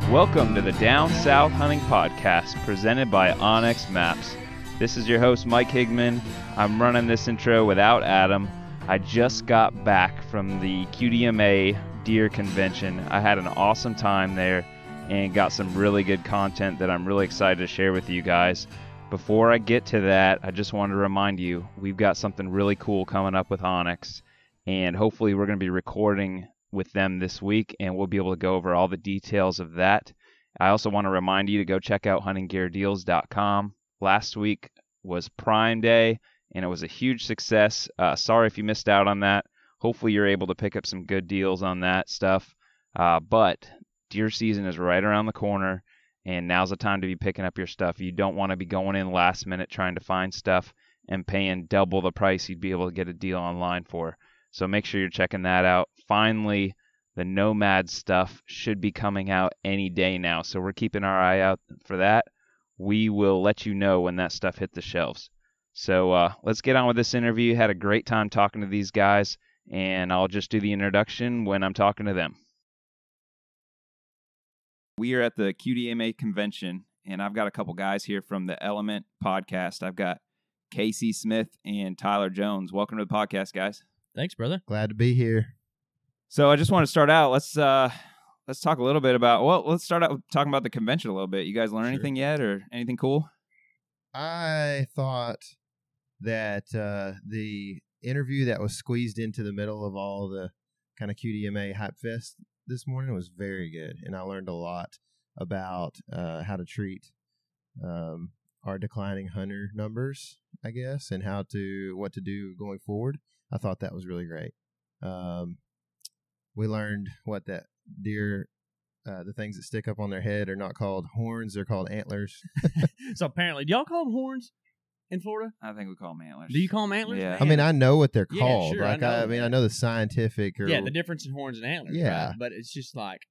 Welcome to the Down South Hunting Podcast, presented by Onyx Maps. This is your host, Mike Higman. I'm running this intro without Adam. I just got back from the QDMA Deer Convention. I had an awesome time there and got some really good content that I'm really excited to share with you guys. Before I get to that, I just wanted to remind you, we've got something really cool coming up with Onyx, and hopefully we're going to be recording with them this week, and we'll be able to go over all the details of that. I also want to remind you to go check out huntinggeardeals.com. Last week was Prime Day, and it was a huge success. Sorry if you missed out on that. Hopefully you're able to pick up some good deals on that stuff. But deer season is right around the corner, and now's the time to be picking up your stuff. You don't want to be going in last minute trying to find stuff and paying double the price you'd be able to get a deal online for. So make sure you're checking that out. Finally, the Nomad stuff should be coming out any day now, so we're keeping our eye out for that. We will let you know when that stuff hit the shelves. So let's get on with this interview. Had a great time talking to these guys, and I'll just do the introduction when I'm talking to them. We are at the QDMA convention, and I've got a couple guys here from the Element podcast. I've got Casey Smith and Tyler Jones. Welcome to the podcast, guys. Thanks, brother. Glad to be here. So I just want to start out. Let's talk a little bit about. Well, let's start out with talking about the convention a little bit. You guys learn anything yet, or anything cool? I thought that the interview that was squeezed into the middle of all the kind of QDMA Hype Fest this morning was very good, and I learned a lot about how to treat our declining hunter numbers, I guess, and what to do going forward. I thought that was really great. We learned what that deer, the things that stick up on their head are not called horns, they're called antlers. So apparently, do y'all call them horns in Florida? I think we call them antlers. Do you call them antlers? Yeah. Man. I mean, I know what they're Yeah, called. sure, like, I know the scientific. The difference in horns and antlers. Yeah. Right? But it's just like,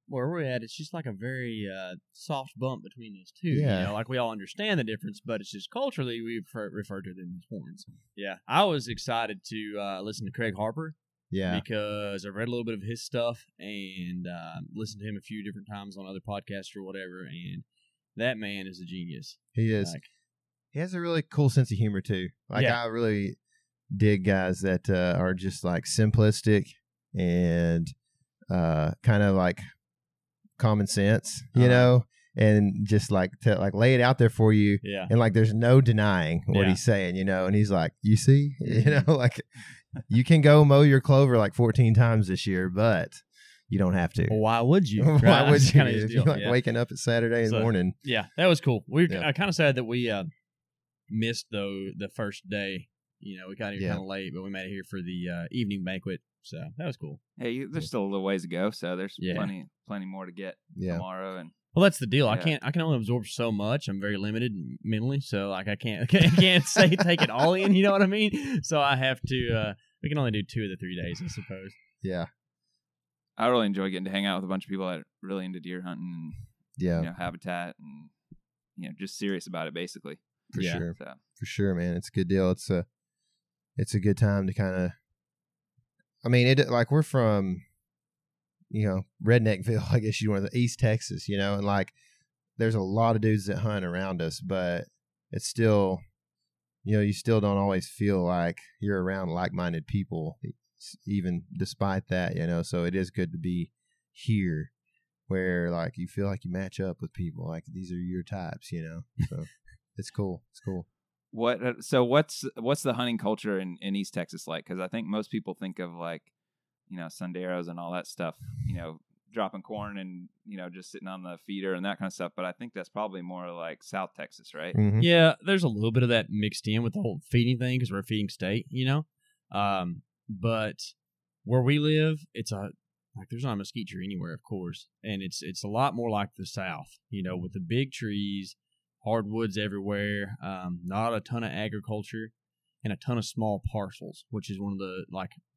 where we're at, it's just like a very soft bump between those two. Yeah. You know, like we all understand the difference, but it's just culturally we refer to them as horns. Yeah. I was excited to listen to Craig Harper. Yeah. Because I've read a little bit of his stuff and listened to him a few different times on other podcasts or whatever, and that man is a genius. He is. He has a really cool sense of humor, too. I really dig guys that are just, like, simplistic and kind of, like, common sense, you know, and just, like, lay it out there for you. Yeah. And, like, there's no denying what he's saying, you know, and he's like, you see? You know, like, you can go mow your clover, like, 14 times this year, but you don't have to. Well, why would you? Why would you? If you're, like, waking up at Saturday morning. Yeah, that was cool. I kind of sad that we missed the first day. You know, we got here kind of late, but we made it here for the evening banquet, so that was cool. Hey, there's still a little ways to go, so there's plenty more to get tomorrow. And well, that's the deal. I can only absorb so much. I'm very limited mentally, so like I can't take it all in. You know what I mean? So I have to. We can only do 2 of the 3 days, I suppose. Yeah. I really enjoy getting to hang out with a bunch of people that are really into deer hunting and habitat and just serious about it, basically. For sure. So. For sure, man. It's a good deal. It's a good time to kind of. I mean, we're from, Redneckville, I guess you want to East Texas, and like there's a lot of dudes that hunt around us, but it's still, you still don't always feel like you're around like-minded people, even despite that, so it is good to be here where like you feel like you match up with people, like these are your types, so it's cool. It's cool. What's the hunting culture in East Texas like? Because I think most people think of like, Senderos and all that stuff, dropping corn and, just sitting on the feeder and that kind of stuff. But I think that's probably more like South Texas, right? Mm-hmm. Yeah, there's a little bit of that mixed in with the whole feeding thing because we're a feeding state, But where we live, it's there's not a mesquite tree anywhere, of course. And it's a lot more like the South, with the big trees, hardwoods everywhere, not a ton of agriculture, and a ton of small parcels, which is one of the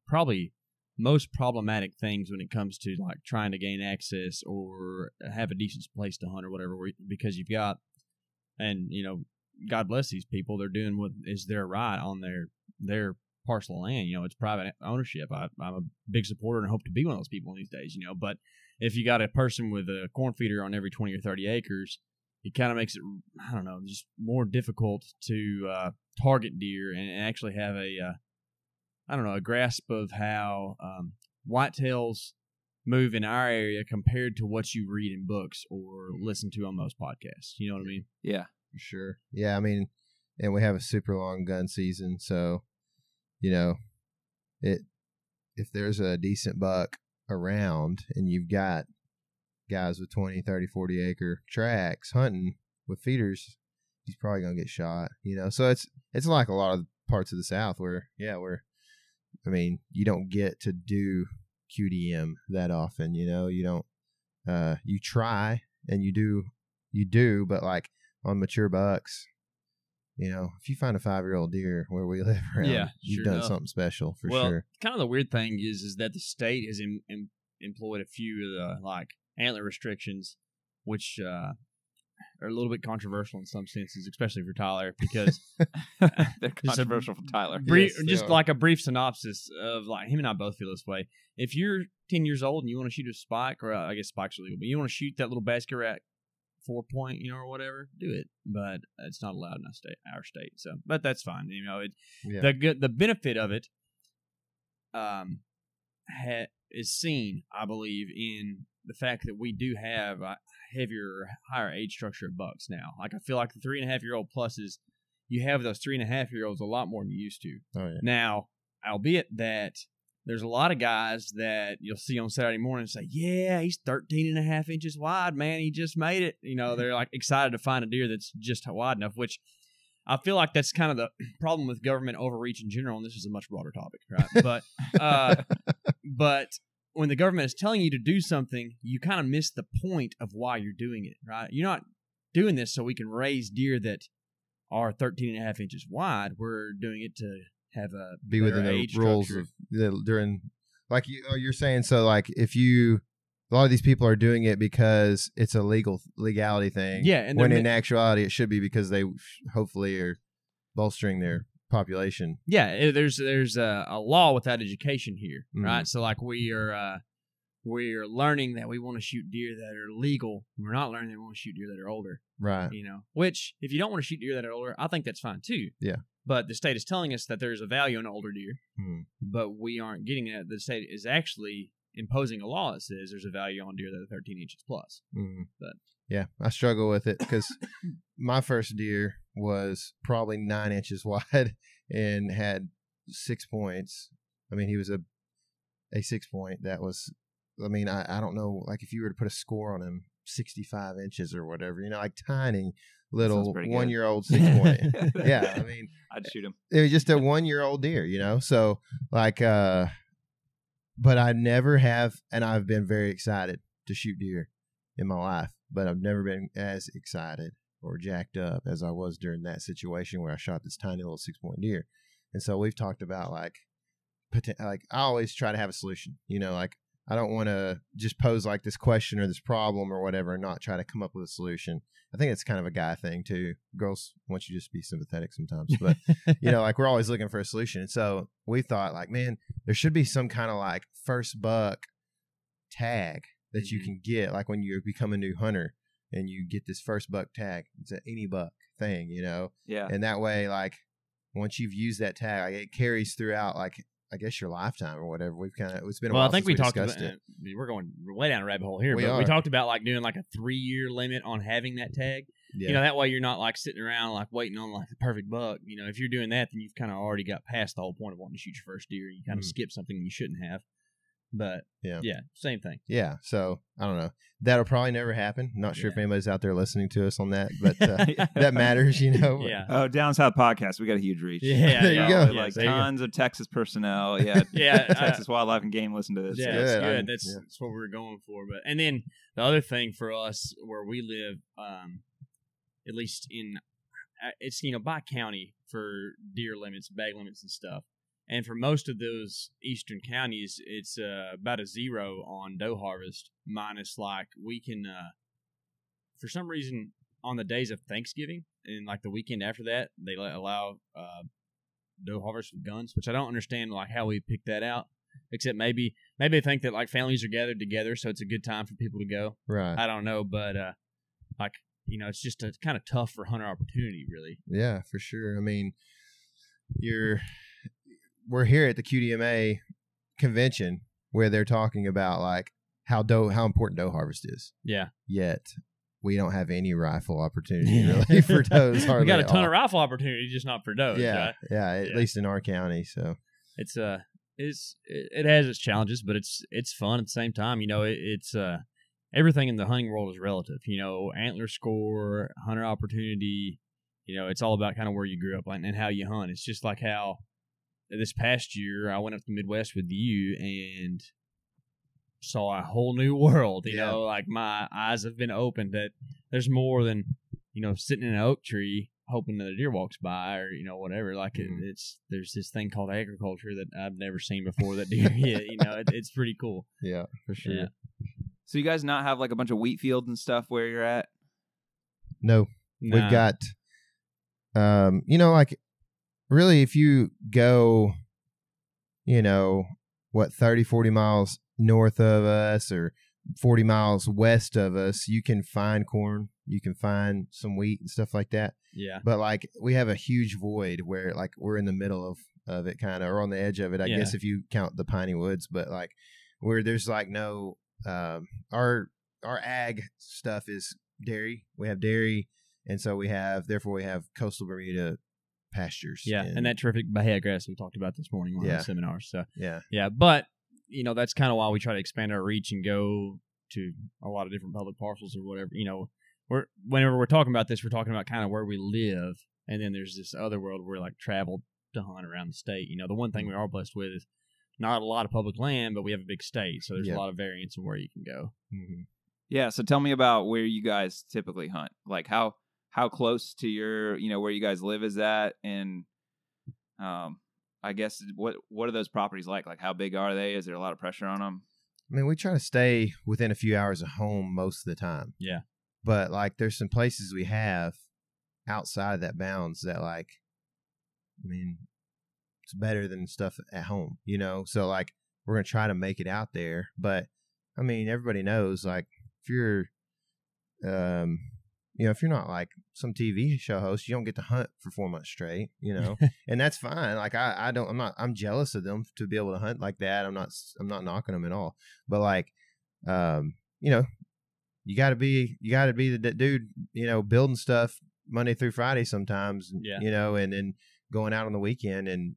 probably most problematic things when it comes to like trying to gain access or have a decent place to hunt or whatever, because you've got, and God bless these people, they're doing what is their right on their parcel of land. It's private ownership. I'm a big supporter and hope to be one of those people these days. But if you got a person with a corn feeder on every 20 or 30 acres, it kind of makes it, I don't know, just more difficult to target deer and actually have a grasp of how whitetails move in our area compared to what you read in books or listen to on most podcasts. You know what I mean? Yeah, for sure. Yeah, I mean, and we have a super long gun season, so if there's a decent buck around and you've got guys with 20, 30, 40 acre tracts hunting with feeders, he's probably gonna get shot. So it's like a lot of parts of the South where you don't get to do QDM that often. You don't you try and you do, but like on mature bucks, if you find a 5-year-old deer where we live around, you've done something special for sure. Kind of the weird thing is that the state has employed a few of the antler restrictions, which are a little bit controversial in some senses, especially for Tyler, because they're controversial for Tyler. Like a brief synopsis of him and I both feel this way. If you're 10 years old and you want to shoot a spike, or I guess spikes are legal, but you want to shoot that little basket rat 4-point, or whatever, do it. But it's not allowed in our state. So, but that's fine. The benefit of it is seen, I believe, in the fact that we do have a higher age structure of bucks now. I feel like the 3.5-year-old pluses, you have those 3.5-year-olds a lot more than you used to. Oh, yeah. Now, albeit that there's a lot of guys that you'll see on Saturday morning and say, yeah, he's 13.5 inches wide, man. He just made it. They're excited to find a deer that's just wide enough, which I feel like that's kind of the problem with government overreach in general. And this is a much broader topic, right? But when the government is telling you to do something, you kind of miss the point of why you're doing it, right? You're not doing this so we can raise deer that are 13.5 inches wide. We're doing it to have be within the rules of during, you're saying. So if a lot of these people are doing it because it's a legality thing. Yeah. And when in actuality, it should be because they hopefully are bolstering their population. Yeah. There's a law without education here, right? So we're learning that we want to shoot deer that are legal. We're not learning that we want to shoot deer that are older. Right. Which if you don't want to shoot deer that are older, I think that's fine too. Yeah. But the state is telling us that there's a value in older deer, but we aren't getting it. The state is actually imposing a law that says there's a value on deer that are 13 inches plus. But yeah, I struggle with it because my first deer was probably 9 inches wide and had 6 points. I mean, he was a 6-point that was, I don't know, if you were to put a score on him, 65 inches or whatever, tiny little 1-year-old 6-point. Yeah, I'd shoot him. It was just a 1-year-old deer, so but I never have, and I've been very excited to shoot deer in my life, but I've never been as excited or jacked up as I was during that situation where I shot this tiny little 6-point deer. And so we've talked about I always try to have a solution, I don't want to just pose this question or this problem or whatever and not try to come up with a solution. I think it's kind of a guy thing too. Girls want you to just be sympathetic sometimes, but we're always looking for a solution. And so we thought man, there should be some kind of first buck tag that you can get, when you become a new hunter and you get this first buck tag. It's an any buck thing, Yeah. And that way, once you've used that tag, it carries throughout, I guess your lifetime or whatever. It's been a while. I think we talked about it. We're going way down a rabbit hole here, we talked about doing a 3-year limit on having that tag. Yeah. That way you're not sitting around waiting on the perfect buck. If you're doing that, then you've kind of already got past the whole point of wanting to shoot your first deer. You kind of skip something you shouldn't have. But yeah, same thing. Yeah. So I don't know. That'll probably never happen. Not sure if anybody's out there listening to us on that, but that matters, Yeah. Oh, Down South Podcast. We got a huge reach. Yeah. There you go. Tons of Texas personnel. Yeah. Yeah. Texas Wildlife and Game listen to this. Yeah, that's good. That's what we're going for. But and then the other thing for us where we live, at least it's by county for deer limits, bag limits, and stuff. And for most of those eastern counties, it's about a 0 on doe harvest, minus we can, for some reason, on the days of Thanksgiving and the weekend after that, they allow doe harvest with guns, which I don't understand like how we picked that out. Except maybe they think that like families are gathered together, so it's a good time for people to go. Right. I don't know, but like it's just a kind of tough for hunter opportunity, really. Yeah, for sure. I mean, we're here at the QDMA convention where they're talking about like how important doe harvest is. Yeah. Yet we don't have any rifle opportunity really for does. We got a ton of rifle opportunity, just not for does. Yeah, right? yeah. At least in our county. So it has its challenges, but it's fun at the same time. It's everything in the hunting world is relative. Antler score, hunter opportunity. It's all about kind of where you grew up and how you hunt. It's just like how this past year I went up to the Midwest with you and saw a whole new world. Like my eyes have been opened that there's more than sitting in an oak tree hoping that a deer walks by or whatever. Like there's this thing called agriculture that I've never seen before that deer hit. It's pretty cool. Yeah, for sure. Yeah. So you guys not have like a bunch of wheat fields and stuff where you're at? No. Nah. We've got like really if you go 30, 40 miles north of us or 40 miles west of us, you can find corn, you can find some wheat and stuff like that. Yeah. But like we have a huge void where like we're in the middle of it kind of, or on the edge of it, I guess if you count the piney woods, but like where there's like no, our ag stuff is dairy. We have dairy. And so therefore we have coastal Bermuda pastures. Yeah. And that terrific Bahia grass we talked about this morning on the seminar. So yeah. But that's kind of why we try to expand our reach and go to a lot of different public parcels or whatever. Whenever we're talking about this, we're talking about kind of where we live, and then there's this other world where like travel to hunt around the state. The one thing we are blessed with is not a lot of public land, but we have a big state, so there's a lot of variance in where you can go. Mm-hmm. Yeah. So tell me about where you guys typically hunt. Like how close to your where you guys live is that, and I guess what are those properties like? Like how big are they? Is there a lot of pressure on them? I mean, we try to stay within a few hours of home most of the time. Yeah. But like there's some places we have outside of that bounds that like, I mean, it's better than stuff at home, So like we're going to try to make it out there. But I mean, everybody knows like if you're, if you're not like some TV show host, you don't get to hunt for 4 months straight, and that's fine. Like I'm jealous of them to be able to hunt like that. I'm not knocking them at all, but like, you gotta be the dude, building stuff Monday through Friday sometimes, and then going out on the weekend and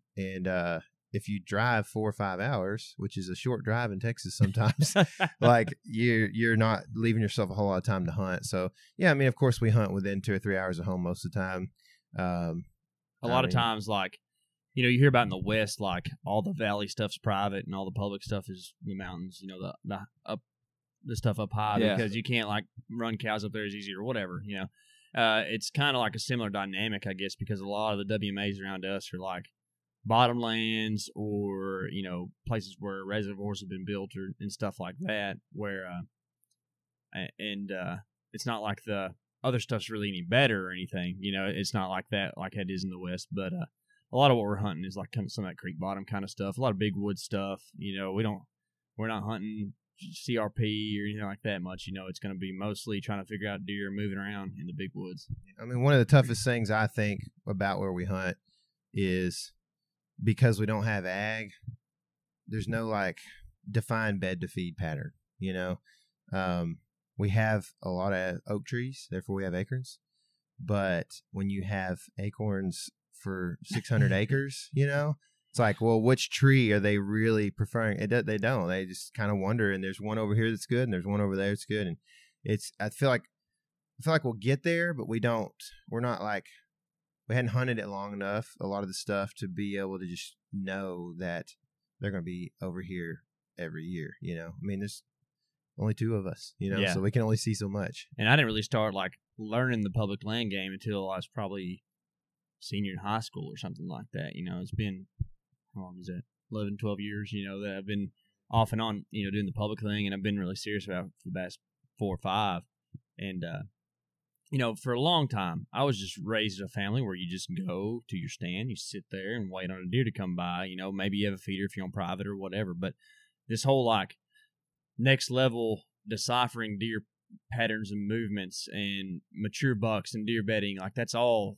if you drive 4 or 5 hours, which is a short drive in Texas sometimes, like you're not leaving yourself a whole lot of time to hunt. So yeah, I mean, of course we hunt within 2 or 3 hours of home most of the time. A lot of times, like, you hear about in the West, like all the valley stuff's private and all the public stuff is the mountains, the stuff up high because you can't like run cows up there as easy or whatever, it's kind of like a similar dynamic, I guess, because a lot of the WMAs around us are like bottomlands or places where reservoirs have been built and stuff like that, where it's not like the other stuff's really any better or anything. It's not like that like it is in the West, but a lot of what we're hunting is like some of that creek bottom kind of stuff, a lot of big wood stuff. We're not hunting CRP or anything like that much. It's going to be mostly trying to figure out deer moving around in the big woods. I mean, one of the toughest things I think about where we hunt is because we don't have ag, there's no like defined bed to feed pattern. We have a lot of oak trees, therefore we have acorns. But when you have acorns for 600 acres, it's like, well, which tree are they really preferring? They don't. They just kind of wonder. And there's one over here that's good, and there's one over there that's good. And I feel like we'll get there, but we don't. We're not like, we hadn't hunted it long enough, a lot of the stuff, to be able to just know that they're going to be over here every year. I mean, there's only 2 of us, so we can only see so much. And I didn't really start like learning the public land game until I was probably senior in high school or something like that. It's been, how long is that? 11, 12 years, that I've been off and on, doing the public thing, and I've been really serious about it for the past 4 or 5. And for a long time, I was just raised in a family where you just go to your stand, you sit there and wait on a deer to come by. Maybe you have a feeder if you're on private or whatever. But this whole next level deciphering deer patterns and movements and mature bucks and deer bedding, that's all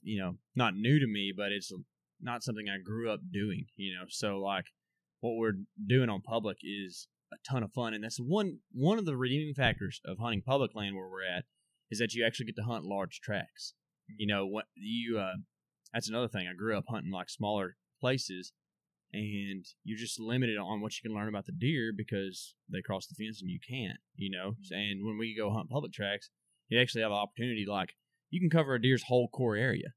not new to me, but it's not something I grew up doing. So what we're doing on public is a ton of fun, and that's one of the redeeming factors of hunting public land where we're at. Is that you actually get to hunt large tracts. That's another thing. I grew up hunting smaller places, and you're just limited on what you can learn about the deer because they cross the fence and you can't, And when we go hunt public tracts, you actually have an opportunity, you can cover a deer's whole core area,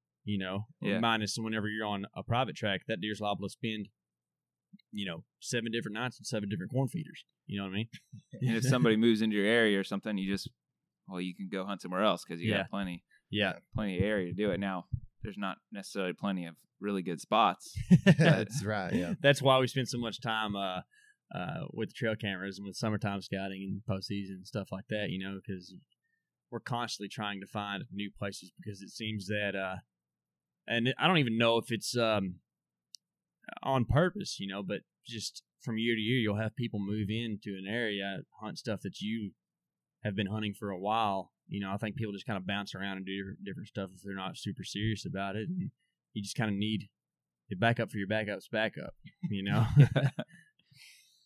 minus whenever you're on a private tract, that deer's liable to spend, 7 different nights and 7 different corn feeders. You know what I mean? And if somebody moves into your area or something, you can go hunt somewhere else because you got plenty of area to do it. Now, there's not necessarily plenty of really good spots. That's right, yeah. That's why we spend so much time with trail cameras and with summertime scouting and postseason and stuff like that, because we're constantly trying to find new places because it seems that, and I don't even know if it's on purpose, but just from year to year, you'll have people move into an area, hunt stuff that you have been hunting for a while. I think people just kind of bounce around and do different stuff if they're not super serious about it. And you just kind of need to back up for your backup's backup,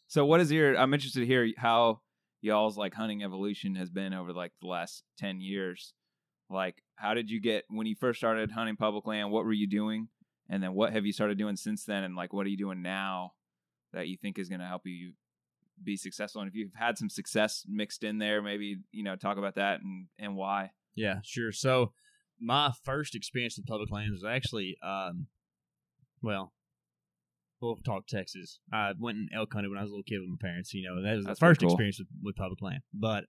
So I'm interested to hear how y'all's hunting evolution has been over the last 10 years. How did you get, when you first started hunting public land, what were you doing? And then what have you started doing since then? And what are you doing now that you think is going to help you be successful? And if you've had some success mixed in there, maybe, talk about that and why. Yeah, sure. So my first experience with public land was actually, we'll talk Texas. I went and elk hunted when I was a little kid with my parents, that was the first experience with public land. But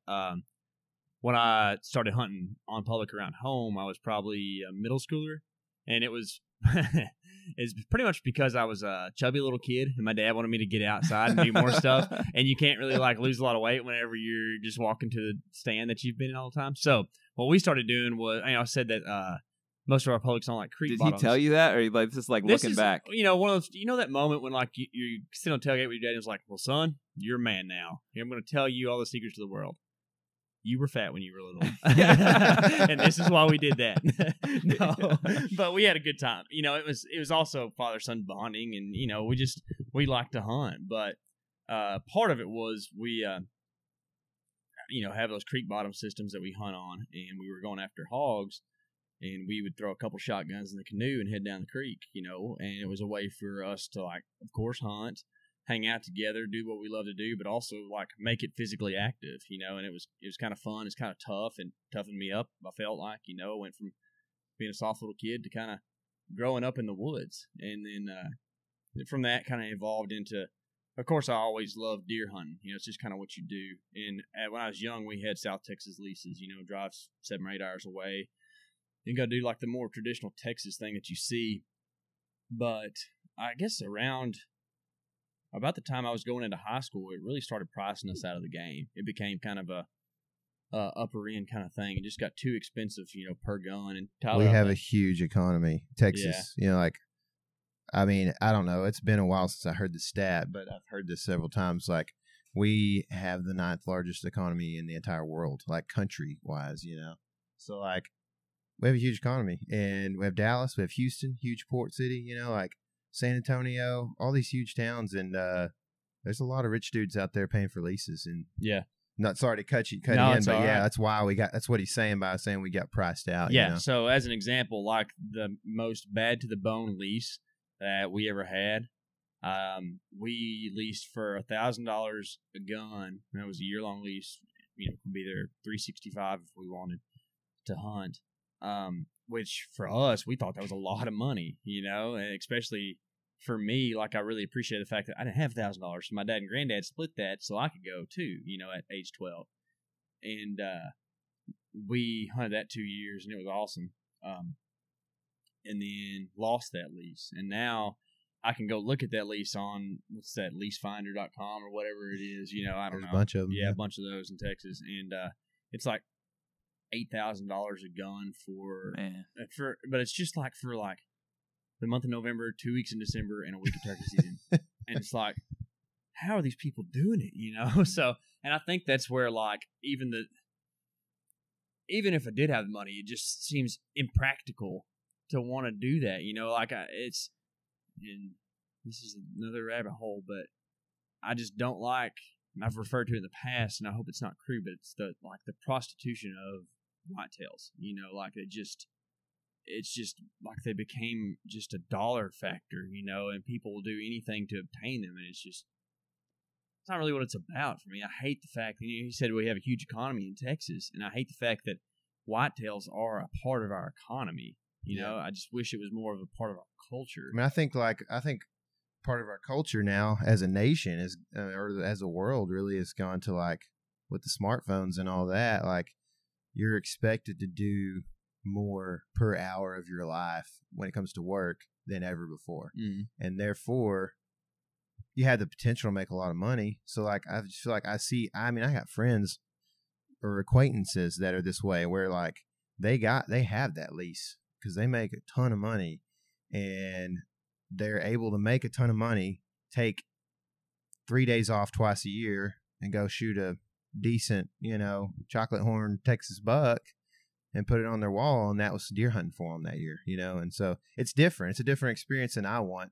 when I started hunting on public around home, I was probably a middle schooler, and it was it's pretty much because I was a chubby little kid and my dad wanted me to get outside and do more stuff, and you can't really lose a lot of weight whenever you're just walking to the stand that you've been in all the time. So what we started doing was, I said that most of our public's on creek bottoms. Did he tell you that, or just looking back? One of those, that moment when you sit on tailgate with your dad and it's well, son, you're a man now. I'm going to tell you all the secrets of the world. You were fat when you were little. And this is why we did that. No, but we had a good time. It was also father-son bonding, and, we like to hunt. But part of it was we, have those creek bottom systems that we hunt on, and we were going after hogs, and we would throw a couple shotguns in the canoe and head down the creek, and it was a way for us to, of course, hunt, hang out together, do what we love to do, but also make it physically active, and it was kind of fun. It's kind of tough and toughened me up. I felt I went from being a soft little kid to kind of growing up in the woods. And then from that kind of evolved into, of course, I always loved deer hunting. It's just kind of what you do. And when I was young, we had South Texas leases, drive 7 or 8 hours away. You go do the more traditional Texas thing that you see. But I guess around about the time I was going into high school, it really started pricing us out of the game. It became kind of a upper end kind of thing. It just got too expensive, per gun. And we have a huge economy, Texas. Yeah. I don't know. It's been a while since I heard the stat, but I've heard this several times. We have the 9th largest economy in the entire world, country wise. So we have a huge economy, and we have Dallas, we have Houston, huge port city. San Antonio, all these huge towns, and there's a lot of rich dudes out there paying for leases. And yeah, not sorry to cut you in, but yeah, that's why that's what he's saying by saying we got priced out. Yeah. So as an example, the most bad to the bone lease that we ever had, we leased for $1,000 a gun. And that was a year-long lease. Could be there $365 if we wanted to hunt. Which for us, we thought that was a lot of money, and especially for me, I really appreciate the fact that I didn't have $1,000. So my dad and granddad split that so I could go too, at age 12. And we hunted that 2 years, and it was awesome. And then lost that lease. And now I can go look at that lease on, what's that, leasefinder.com or whatever it is. I don't know. A bunch of them. Yeah, a bunch of those in Texas. And it's $8,000 a gun for, but it's just like for like the month of November, 2 weeks in December, and a week of turkey season. And it's like, how are these people doing it? You know? So, and I think that's where like even if I did have the money, it just seems impractical to want to do that. You know, like and this is another rabbit hole, but I just don't like. I've referred to it in the past, and I hope it's not crude, but it's the prostitution of whitetails. You know, like it's just like they became just a dollar factor. You know, and people will do anything to obtain them, and it's not really what it's about for me. I hate the fact that you said we have a huge economy in Texas, and I hate the fact that whitetails are a part of our economy. You know, I just wish it was more of a part of our culture. I mean, I think part of our culture now as a nation is, or as a world, really has gone to like with the smartphones and all that. Like you're expected to do more per hour of your life when it comes to work than ever before, and therefore you have the potential to make a lot of money. So like I just feel like I got friends or acquaintances that are this way, where like they have that lease because they make a ton of money, and they're able to make a ton of money, take 3 days off twice a year, and go shoot a decent, chocolate horn Texas buck and put it on their wall. And that was deer hunting for them that year, And so it's different. It's a different experience than I want,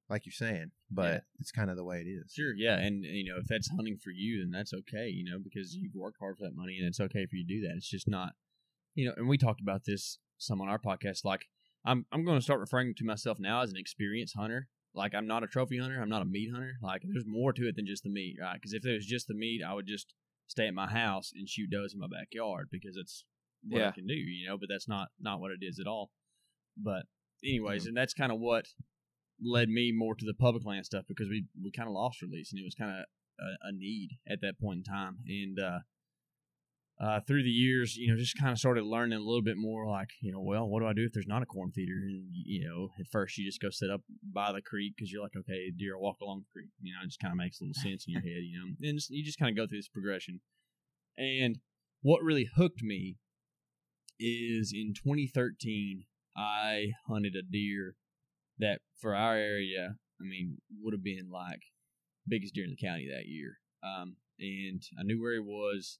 like you're saying, but it's kind of the way it is. Sure. Yeah. And, if that's hunting for you, then that's okay, because you've worked hard for that money, and it's okay for you to do that. It's just not, and we talked about this some on our podcast, like, I'm going to start referring to myself now as an experienced hunter. Like, I'm not a trophy hunter. I'm not a meat hunter. Like, there's more to it than just the meat, right? Because if there was just the meat, I would just stay at my house and shoot does in my backyard because it's what I can do, but that's not what it is at all. But anyways, and that's kind of what led me more to the public land stuff, because we kind of lost release, and it was kind of a need at that point in time. And through the years, just kind of started learning a little bit more, like, well, what do I do if there's not a corn feeder? And, at first you just go sit up by the creek because you're like, okay, deer will walk along the creek. It just kind of makes a little sense in your head, and you just kind of go through this progression. And what really hooked me is in 2013, I hunted a deer that for our area, would have been like biggest deer in the county that year. And I knew where he was,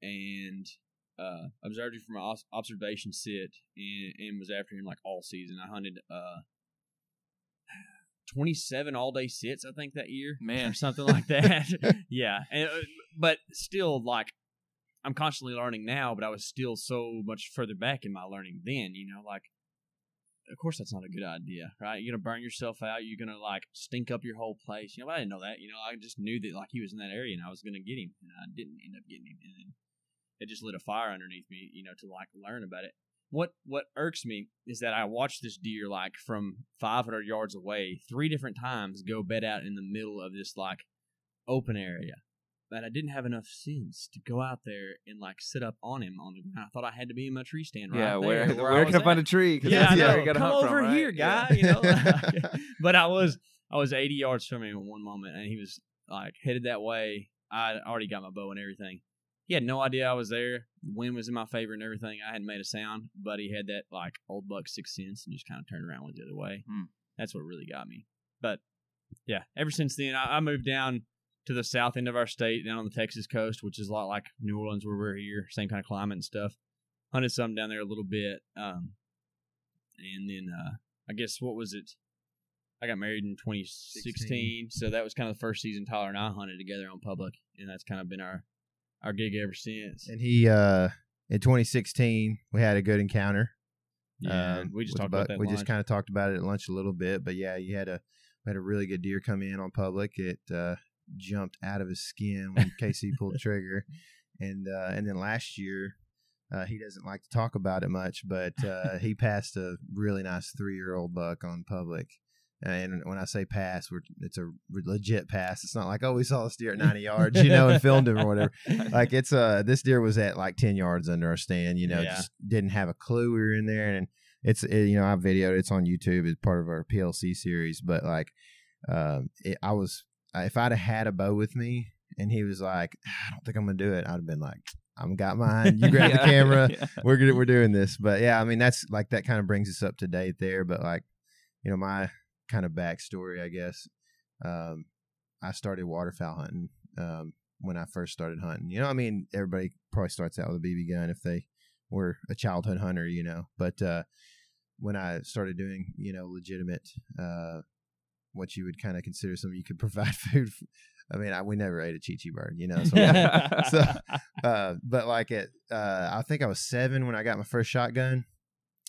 and observed him from an observation sit, and was after him like all season. I hunted 27 all-day sits, I think, that year. Man. Or something like that. Yeah. And, but still, like, I'm constantly learning now, but I was still so much further back in my learning then, like, of course that's not a good idea, right? You're going to burn yourself out. You're going to, like, stink up your whole place. But I didn't know that. I just knew that, like, he was in that area, and I was going to get him, and I didn't end up getting him. And it just lit a fire underneath me, to, like, learn about it. What irks me is that I watched this deer, like, from 500 yards away 3 different times go bed out in the middle of this, like, open area. But I didn't have enough sense to go out there and, like, sit up on him on the ground. I thought I had to be in my tree stand right there. Where can I find a tree? Yeah, I know. Come over from, here, right? guy. Yeah. But I was 80 yards from him at one moment, and he was, like, headed that way. I already got my bow and everything. He had no idea I was there. The wind was in my favor and everything. I hadn't made a sound, but he had that, like, old buck sixth sense and just kind of turned around and went the other way. That's what really got me. But, yeah, ever since then, I moved down to the south end of our state, down on the Texas coast, which is a lot like New Orleans where we're here, same kind of climate and stuff. Hunted some down there a little bit. And then, I guess, what was it? I got married in 2016, so that was kind of the first season Tyler and I hunted together on public, and that's kind of been our gig ever since. And he, in 2016, we had a good encounter. Yeah, we just talked about that. We just kind of talked about it at lunch a little bit, but yeah, we had a really good deer come in on public. It jumped out of his skin when Casey pulled the trigger, and then last year, he doesn't like to talk about it much, but he passed a really nice 3-year-old buck on public. And when I say pass, it's a legit pass. It's not like, oh, we saw this deer at 90 yards, and filmed him or whatever. Like it's this deer was at like 10 yards under our stand, just didn't have a clue we were in there. And I videoed it. It's on YouTube. It's part of our PLC series. But like, if I'd have had a bow with me and he was like, I don't think I'm going to do it, I'd have been like, I'm got mine. You grab the camera. Yeah. We're doing this. But yeah, I mean, that's like, that kind of brings us up to date there. But like, my kind of backstory, I guess, I started waterfowl hunting when I first started hunting. I mean, everybody probably starts out with a BB gun if they were a childhood hunter, But when I started doing, legitimate, what you would kind of consider something you could provide food. I mean, we never ate a Chi-Chi bird, but like I think I was 7 when I got my first shotgun,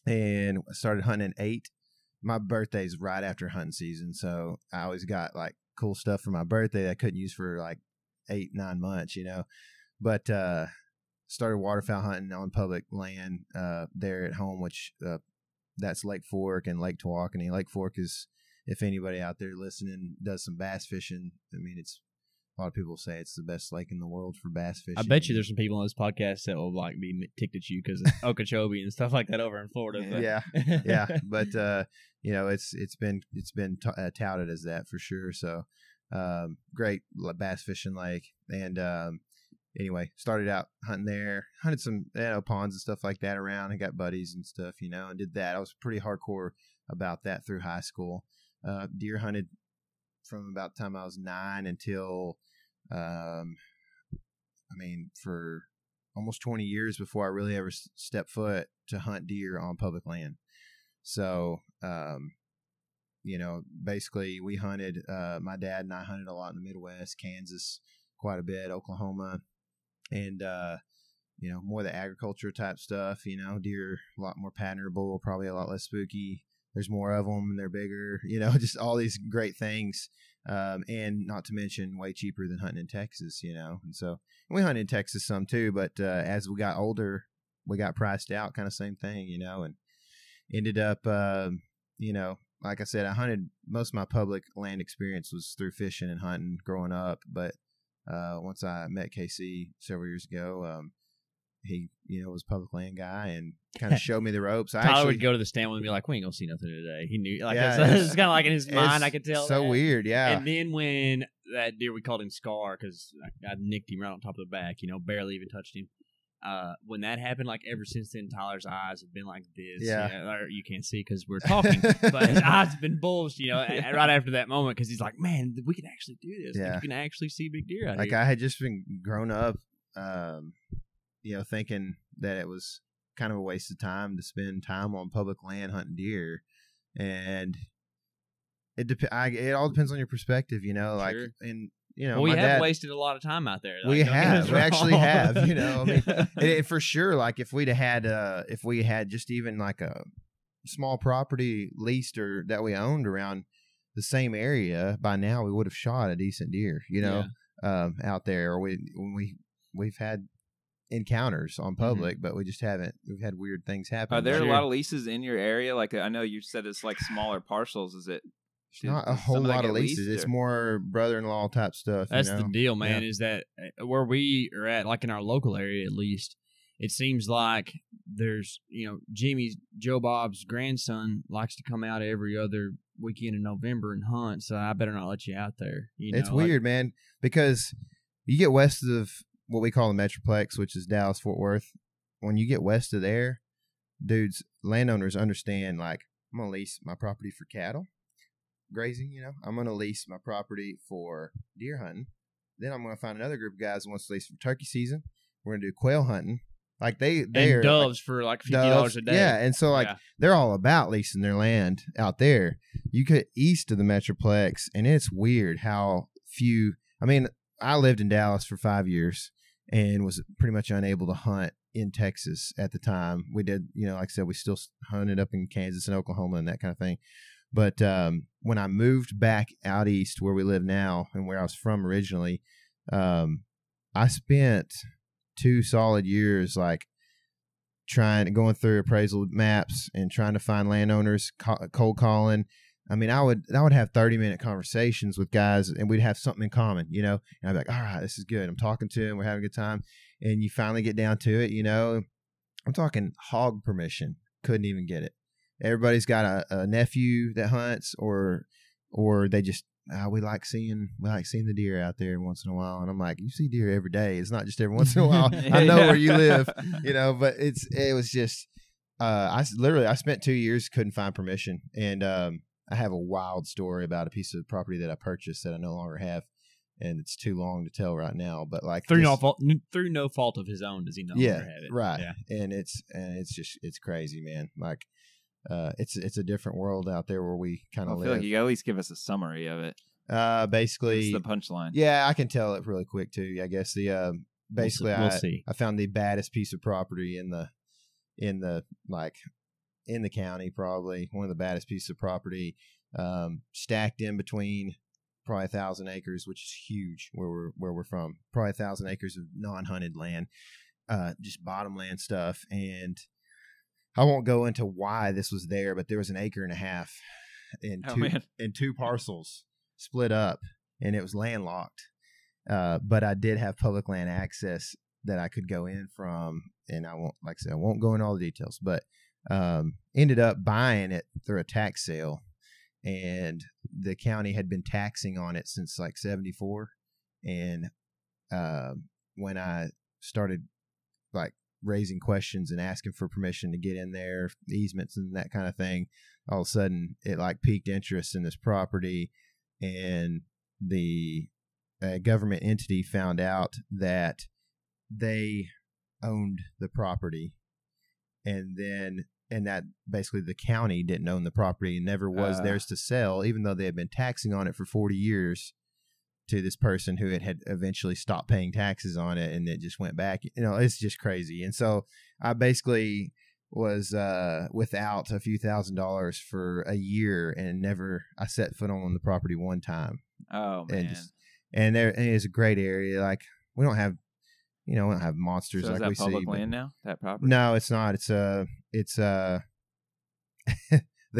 and I started hunting at 8. My birthday's right after hunting season, so I always got like cool stuff for my birthday that I couldn't use for like 8-9 months, But started waterfowl hunting on public land there at home, which that's Lake Fork and Lake Tawakoni. Lake Fork is, if anybody out there listening does some bass fishing, I mean, a lot of people say it's the best lake in the world for bass fishing. I bet you there's some people on this podcast that will like be ticked at you because of Okeechobee and stuff like that over in Florida. But. Yeah. But it's been touted as that for sure. So great bass fishing lake, and anyway, started out hunting there, hunted some ponds and stuff like that around, and got buddies and stuff, and did that. I was pretty hardcore about that through high school. Deer hunted from about the time I was 9 until, for almost 20 years before I really ever stepped foot to hunt deer on public land. So, basically we hunted, my dad and I hunted a lot in the Midwest, Kansas, quite a bit, Oklahoma, and, more the agriculture type stuff, deer, a lot more patternable, probably a lot less spooky. There's more of them, and they're bigger, just all these great things. And not to mention way cheaper than hunting in Texas, And so we hunted in Texas some too, but as we got older, we got priced out, kind of same thing, and ended up, like I said, I hunted, most of my public land experience was through fishing and hunting growing up. But once I met KC several years ago, he, was a public land guy and kind of showed me the ropes. Tyler would go to the stand with me like, we ain't gonna see nothing today. He knew, like, it's kind of like in his mind, I could tell. So that. Weird, yeah. And then when that deer, we called him Scar because I nicked him right on top of the back, barely even touched him. When that happened, like ever since then, Tyler's eyes have been like this. Yeah. You can't see because we're talking, but his eyes have been bulged, right after that moment, because he's like, man, we can actually do this. Yeah. Like, you can actually see big deer out here. Like I had just been grown up, thinking that it was kind of a waste of time to spend time on public land hunting deer, and it all depends on your perspective, like, sure. And we have wasted a lot of time out there. We actually have, I mean, for sure. Like if we had just even like a small property leased or that we owned around the same area, by now we would have shot a decent deer, out there. Or we've had encounters on public, but we just haven't. We've had weird things happen. Are there a lot of leases in your area? Like I know you said it's like smaller parcels. Is it? It's not a whole lot of leases. It's more brother-in-law type stuff. That's the deal, man. Is that where we are at, like in our local area at least, it seems like there's, Jimmy's, Joe Bob's grandson likes to come out every other weekend in November and hunt, so I better not let you out there. It's weird, man, because you get west of what we call the Metroplex, which is Dallas, Fort Worth. When you get west of there, dudes, landowners understand, like, I'm going to lease my property for cattle grazing, I'm going to lease my property for deer hunting. Then I'm going to find another group of guys who wants to lease for turkey season. We're going to do quail hunting. Like they are doves like, for like $50 a day. Yeah, and so they're all about leasing their land out there. You get east of the Metroplex, and it's weird how few. I mean, I lived in Dallas for 5 years and was pretty much unable to hunt in Texas at the time. We did, like I said, we still hunted up in Kansas and Oklahoma and that kind of thing. But when I moved back out east where we live now and where I was from originally, I spent 2 solid years like going through appraisal maps and trying to find landowners, cold calling. I mean, I would have 30-minute conversations with guys, and we'd have something in common, and I'd be like, all right, this is good. I'm talking to him. We're having a good time. And you finally get down to it, I'm talking hog permission. Couldn't even get it. Everybody's got a nephew that hunts, or they just we like seeing the deer out there once in a while. And I'm like, you see deer every day. It's not just every once in a while. I know where you live, but it was just, I spent 2 years, couldn't find permission. And, I have a wild story about a piece of property that I purchased that I no longer have. And it's too long to tell right now, but like through no fault of his own, does he no longer have it? Right. Yeah. And it's crazy, man. Like, it's a different world out there where we kind of live. I feel like you at least give us a summary of it. Basically, it's the punchline. Yeah, I can tell it really quick too. I guess basically I found the baddest piece of property in the county, probably one of the baddest pieces of property, stacked in between probably 1,000 acres, which is huge where we're from. Probably 1,000 acres of non-hunted land, just bottomland stuff. And I won't go into why this was there, but there was an acre and a half in two parcels split up, and it was landlocked. But I did have public land access that I could go in from, and I won't go into all the details, but ended up buying it through a tax sale. And the county had been taxing on it since like 1974. And when I started like raising questions and asking for permission to get in there, easements and that kind of thing, all of a sudden it like piqued interest in this property. And the government entity found out that they owned the property. And that basically the county didn't own the property and never was theirs to sell, even though they had been taxing on it for 40 years to this person who had eventually stopped paying taxes on it, and it just went back. It's just crazy. And so I basically was without a few $1,000s for a year, and I set foot on the property one time. Oh man! And it's a great area. Like we don't have monsters so like we see. Is that public land now? That property? No, it's not. It's the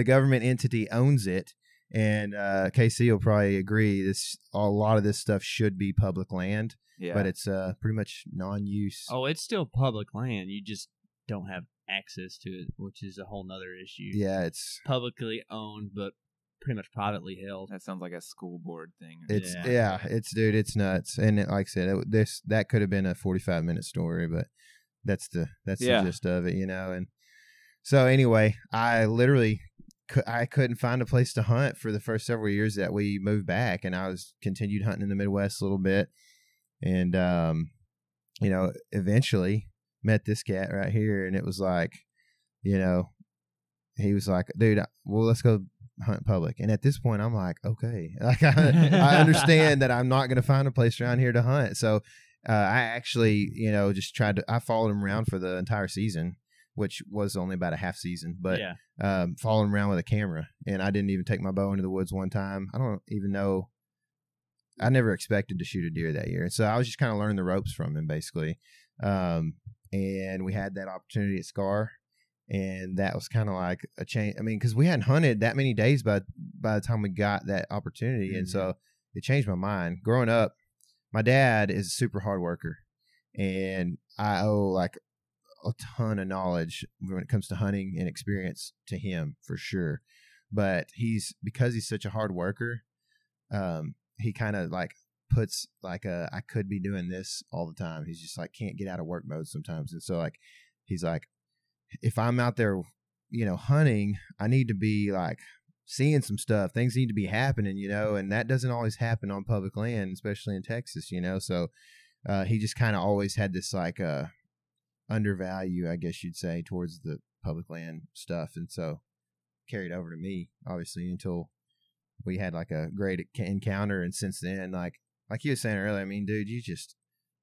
government entity owns it, and KC will probably agree. A lot of this stuff should be public land, but it's pretty much non-use. Oh, it's still public land. You just don't have access to it, which is a whole nother issue. Yeah, it's publicly owned, but pretty much privately held. That sounds like a school board thing. It's nuts. And like I said, that could have been a 45-minute story, but that's the gist of it, And so anyway, I couldn't find a place to hunt for the first several years that we moved back, and I continued hunting in the Midwest a little bit, and eventually met this cat right here, and it was like, he was like, dude, well, let's go hunt public. And at this point I'm like, okay, like I understand that I'm not going to find a place around here to hunt. So I actually, just I followed him around for the entire season, which was only about a half season, but following him around with a camera. And I didn't even take my bow into the woods one time. I don't even know. I never expected to shoot a deer that year. And so I was just kind of learning the ropes from him, basically. And we had that opportunity at Scar. And that was kind of like a change. I mean, because we hadn't hunted that many days by the time we got that opportunity. Mm-hmm. And so it changed my mind. Growing up, my dad is a super hard worker. And I owe like a ton of knowledge when it comes to hunting and experience to him, for sure. But because he's such a hard worker, he kind of like puts like I could be doing this all the time. He's just like can't get out of work mode sometimes. And so like he's like, if I'm out there, hunting, I need to be like seeing some stuff. Things need to be happening, and that doesn't always happen on public land, especially in Texas, So he just kind of always had this like undervalue, I guess you'd say, towards the public land stuff. And so carried over to me, obviously, until we had like a great encounter. And since then, like you were saying earlier, I mean, dude,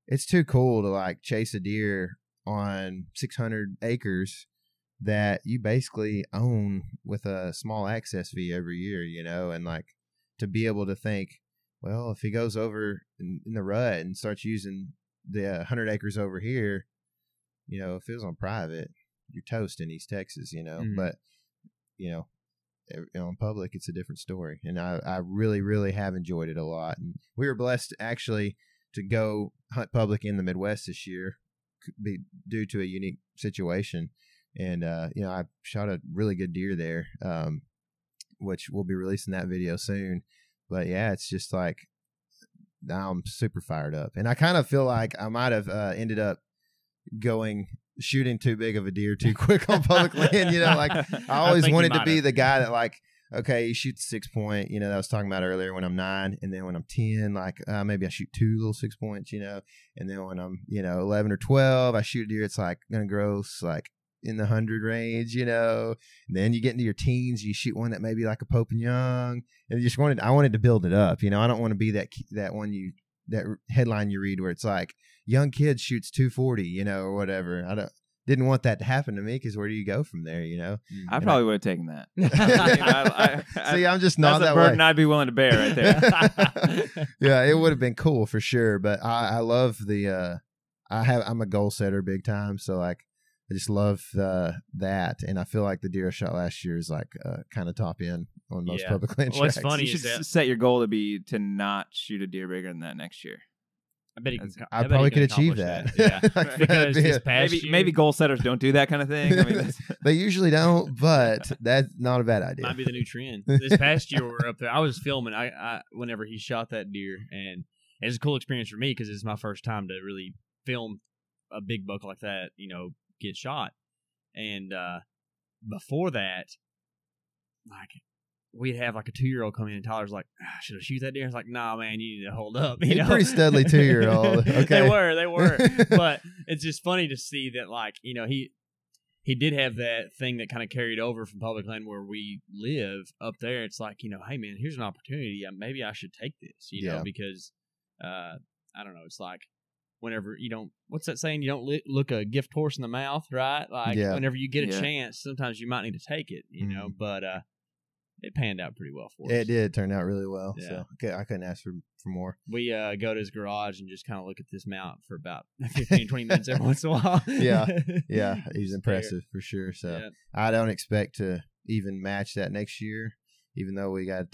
it's too cool to like chase a deer on 600 acres that you basically own with a small access fee every year, and like to be able to think, well, if he goes over in the rut and starts using the 100 acres over here, if it was on private, you're toast in East Texas, mm-hmm. But, on public, it's a different story. And I really, really have enjoyed it a lot. And we were blessed actually to go hunt public in the Midwest this year, be due to a unique situation. And I shot a really good deer there, which we'll be releasing that video soon. But yeah, it's just like now I'm super fired up, and I kind of feel like I might have ended up shooting too big of a deer too quick on public land. Like I always wanted to be the guy that like, okay, you shoot the 6 point, that I was talking about earlier when I'm 9, and then when I'm 10, like maybe I shoot 2 little 6 points, and then when I'm 11 or 12, I shoot a deer. It's like gonna gross like in the 100 range, and then you get into your teens, you shoot one that may be like a Pope and Young, and I wanted to build it up. I don't want to be that one that headline you read where it's like young kid shoots 240, or whatever. Didn't want that to happen to me, because where do you go from there, I probably would have taken that. See, I'm just not that's that a burden way. I'd be willing to bear right there. Yeah, it would have been cool for sure, but I love I'm a goal setter big time, so like I just love that, and I feel like the deer I shot last year is like kind of top end on most public land tracks. What's funny you is should that set your goal to not shoot a deer bigger than that next year. I bet he can. I probably could achieve that. Yeah, because this past year, Maybe goal setters don't do that kind of thing. I mean, they usually don't, but that's not a bad idea. might be the new trend. This past year we were up there. I was filming. I whenever he shot that deer, and it was a cool experience for me because it's my first time to really film a big buck like that. Get shot, and before that, like. We'd have like a 2-year-old come in, and Tyler's like, should I shoot that deer? I was like, nah, man, you need to hold up. He's a pretty studly 2-year-old. Okay. They were. But it's just funny to see that, like, he did have that thing that kind of carried over from public land where we live up there. It's like, hey, man, here's an opportunity. Maybe I should take this, know, because, I don't know, it's like whenever you don't, what's that saying? You don't look a gift horse in the mouth, right? Like, whenever you get a chance, sometimes you might need to take it, know, but, it panned out pretty well for us. It did turn out really well. Yeah. So I couldn't ask for more. We go to his garage and just kind of look at this mount for about 15, 20 minutes every once in a while. Yeah, he's impressive for sure. So I don't expect to even match that next year, even though we got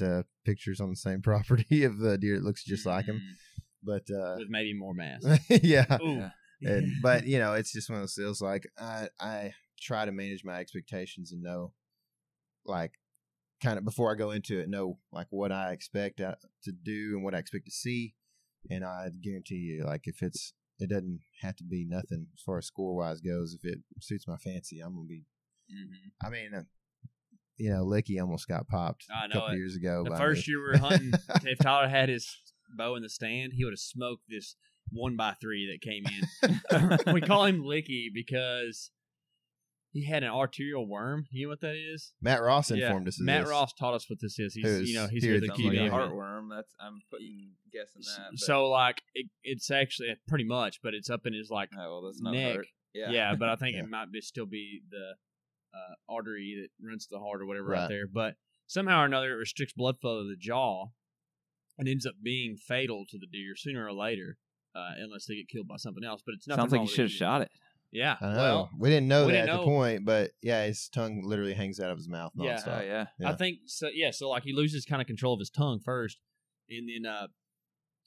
pictures on the same property of the deer that looks just like him. But with maybe more mass. Yeah. But it's just one of those deals. Like I try to manage my expectations and know, like, kind of before I go into it, know like what I expect to do and what I expect to see, and I guarantee you, like it doesn't have to be nothing as far as score wise goes. If it suits my fancy, I'm gonna be. I mean, Licky almost got popped a couple years ago. The first year we were hunting, if Tyler had his bow in the stand, he would have smoked this 1x3 that came in. We call him Licky because he had an arterial worm. You know what that is? Matt Ross informed us of Matt this. Ross taught us what this is. He's here at the QDMA. Heartworm. I'm guessing that. But. So like it's actually pretty much, but it's up in his like that's not neck. heart. Yeah, but I think it might still be the artery that runs to the heart or whatever right there. But somehow or another, it restricts blood flow to the jaw and ends up being fatal to the deer sooner or later, unless they get killed by something else. But it's nothing. Sounds like you should have shot it. Yeah, well, we didn't know that at the point, but his tongue literally hangs out of his mouth nonstop. Yeah. I think so. Yeah, so like he loses kind of control of his tongue first, and then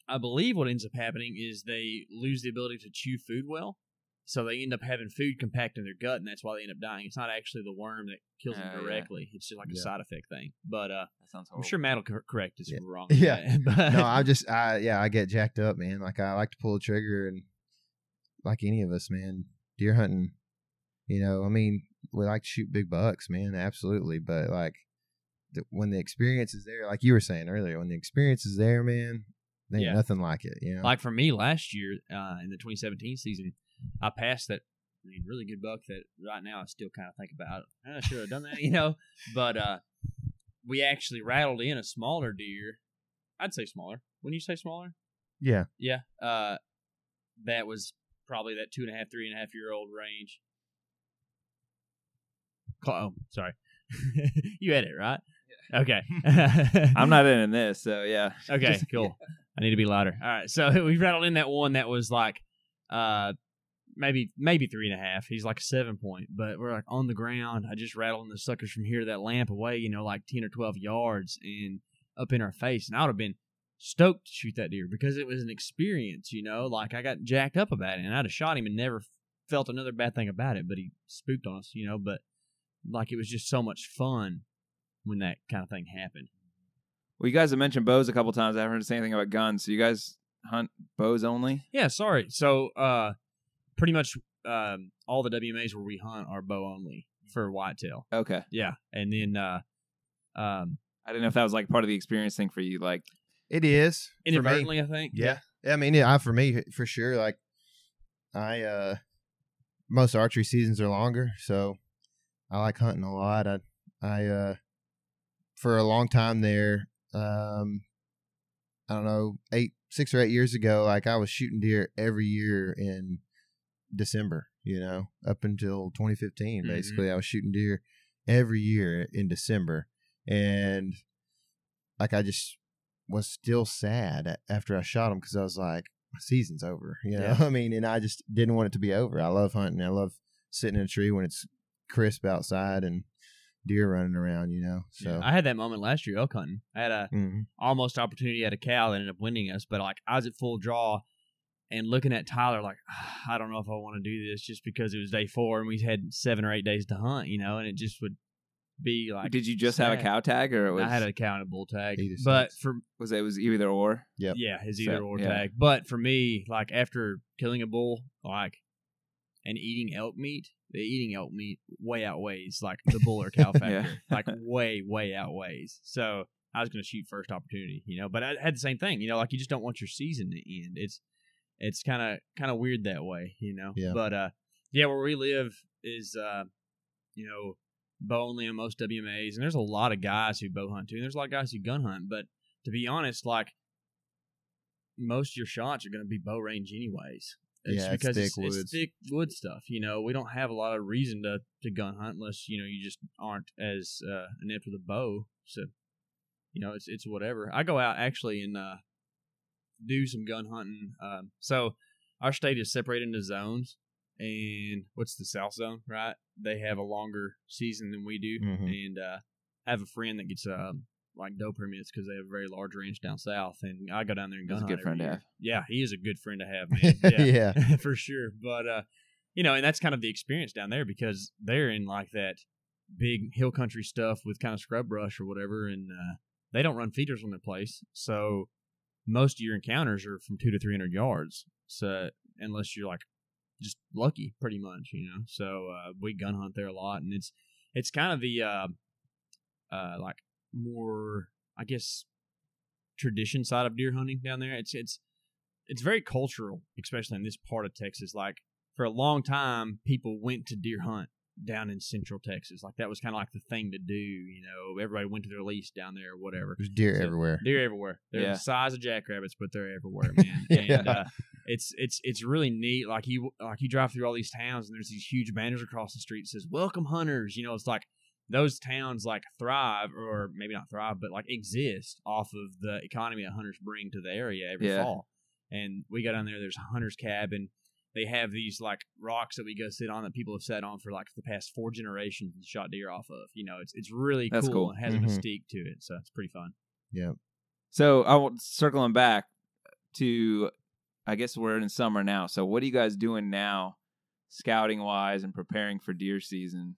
I believe what ends up happening is they lose the ability to chew food well, so they end up having food compact in their gut, and that's why they end up dying. It's not actually the worm that kills them directly; it's just like a side effect thing. But that sounds horrible. I'm sure Matt will correct us if we're wrong. Yeah, but no, I get jacked up, man. Like I like to pull the trigger, and like any of us, man. Deer hunting, I mean, we like to shoot big bucks, man, absolutely. But like, when the experience is there, like you were saying earlier, when the experience is there, man, there ain't nothing like it. Like for me last year in the 2017 season, I passed that really good buck that right now I still kind of think about. I should have done that, But we actually rattled in a smaller deer. I'd say smaller. Wouldn't you say smaller? Yeah. Yeah. That was probably that 2.5, 3.5-year-old range. Oh, sorry. You edit, right? Yeah. Okay. I'm not in this, so yeah. Okay, cool. I need to be louder. All right, so we rattled in that one that was like maybe 3.5. He's like a 7-point, but we're like on the ground. I just rattled the suckers from here to that lamp away, like 10 or 12 yards and up in our face. And I would have been stoked to shoot that deer because it was an experience, like I got jacked up about it and I'd have shot him and never felt another bad thing about it, but he spooked on us, but like it was just so much fun when that kind of thing happened. Well, you guys have mentioned bows a couple times. I haven't heard say anything about guns. So you guys hunt bows only? Yeah, sorry. So pretty much all the WMAs where we hunt are bow only for whitetail. Okay. Yeah, and then I didn't know if that was like part of the experience thing for you. Like, It is. for me. inadvertently, I think. Yeah. I mean, for me, for sure, like, most archery seasons are longer, so I like hunting a lot. I for a long time there, I don't know, 6 or 8 years ago, like I was shooting deer every year in December, up until 2015, basically. I was shooting deer every year in December. And like, I just was still sad after I shot them because I was like, my season's over, Yeah. I mean, and I just didn't want it to be over. I love hunting. I love sitting in a tree when it's crisp outside and deer running around, So Yeah, I had that moment last year elk hunting. I had a almost opportunity at a cow that ended up winning us, but like I was at full draw and looking at Tyler like, I don't know if I want to do this just because it was day 4 and we had 7 or 8 days to hunt, and it just would be like. did you just sad. have a cow tag, or it was? I had a cow and a bull tag, Either but sides. for it was either or? Yep. yeah, his either or yeah. tag. But for me, like after killing a bull, like and eating elk meat, the eating elk meat way outweighs like the bull or cow factor, Yeah. like way outweighs. So I was going to shoot first opportunity, but I had the same thing, like you just don't want your season to end. It's kind of weird that way, Yeah. But where we live is bow only on most WMAs, and there's a lot of guys who bow hunt too, and there's a lot of guys who gun hunt. But to be honest, like most of your shots are going to be bow range anyways. It's Yeah, because it's thick it's woods. thick wood stuff. We don't have a lot of reason to gun hunt unless you just aren't as inept with a bow. So it's whatever. I go out actually and do some gun hunting. So our state is separated into zones, and what's the South Zone, right? They have a longer season than we do, and I have a friend that gets like doe permits because they have a very large range down south, and I go down there and gun He's a hunt good friend every to year. have. Yeah, he is a good friend to have, man. Yeah. for sure. But and that's kind of the experience down there because they're in like that big hill country stuff with kind of scrub brush or whatever, and they don't run feeders on their place, so most of your encounters are from 200 to 300 yards. So unless you're like just lucky, pretty much, So we gun hunt there a lot, and it's kind of the like more, I guess, tradition side of deer hunting down there. It's very cultural, especially in this part of Texas. Like for a long time, people went to deer hunt down in Central Texas. Like that was kind of like the thing to do. Everybody went to their lease down there or whatever. There's deer everywhere. Deer everywhere. They're Yeah. the size of jackrabbits, but they're everywhere, man. And it's really neat. Like you drive through all these towns and there's these huge banners across the street that says "Welcome Hunters." It's like those towns like thrive, or maybe not thrive, but like exist off of the economy that hunters bring to the area every Yeah. fall. And we go down there. There's a hunter's cabin. They have these like rocks that we go sit on that people have sat on for like the past 4 generations and shot deer off of. It's really That's cool. It has a Mhm. mystique to it, so it's pretty fun. Yeah. So circling back to, I guess we're in summer now. So what are you guys doing now, scouting wise and preparing for deer season?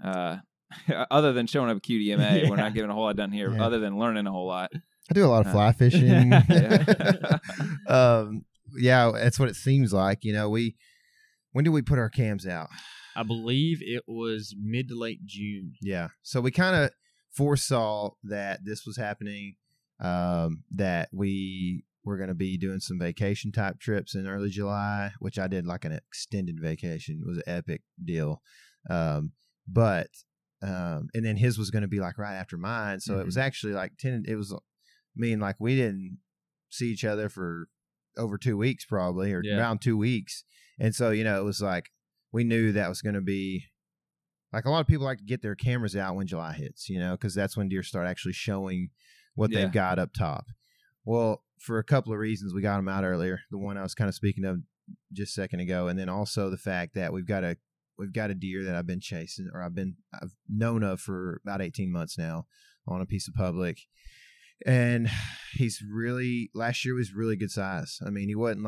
Other than showing up at QDMA, we're not getting a whole lot done here. Yeah. Other than learning a whole lot. I do a lot of fly fishing. Yeah. Yeah, that's what it seems like. When did we put our cams out? I believe it was mid to late June. Yeah. So we kind of foresaw that this was happening, that we were going to be doing some vacation type trips in early July, which I did like an extended vacation. It was an epic deal. And then his was going to be like right after mine. So it was actually like we didn't see each other for over 2 weeks probably, or around 2 weeks. And so, it was like, we knew that was going to be like, a lot of people like to get their cameras out when July hits, because that's when deer start actually showing what they've got up top. Well, for a couple of reasons, we got them out earlier. The one I was kind of speaking of just a second ago. And then also the fact that we've got a deer that I've been chasing, or I've known of for about 18 months now on a piece of public. And last year was really good size. I mean, he wasn't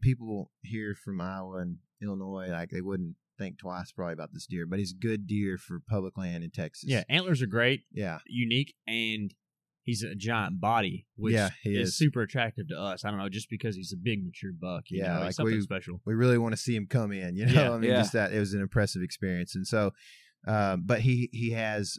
people here from Iowa and Illinois, like they wouldn't think twice probably about this deer, but he's a good deer for public land in Texas. Yeah, antlers are great. Yeah. Unique, and he's a giant body, which he is super attractive to us. I don't know, just because he's a big mature buck. You know, like something special. We really want to see him come in. You know, Yeah. I mean, just that it was an impressive experience. And so, but he has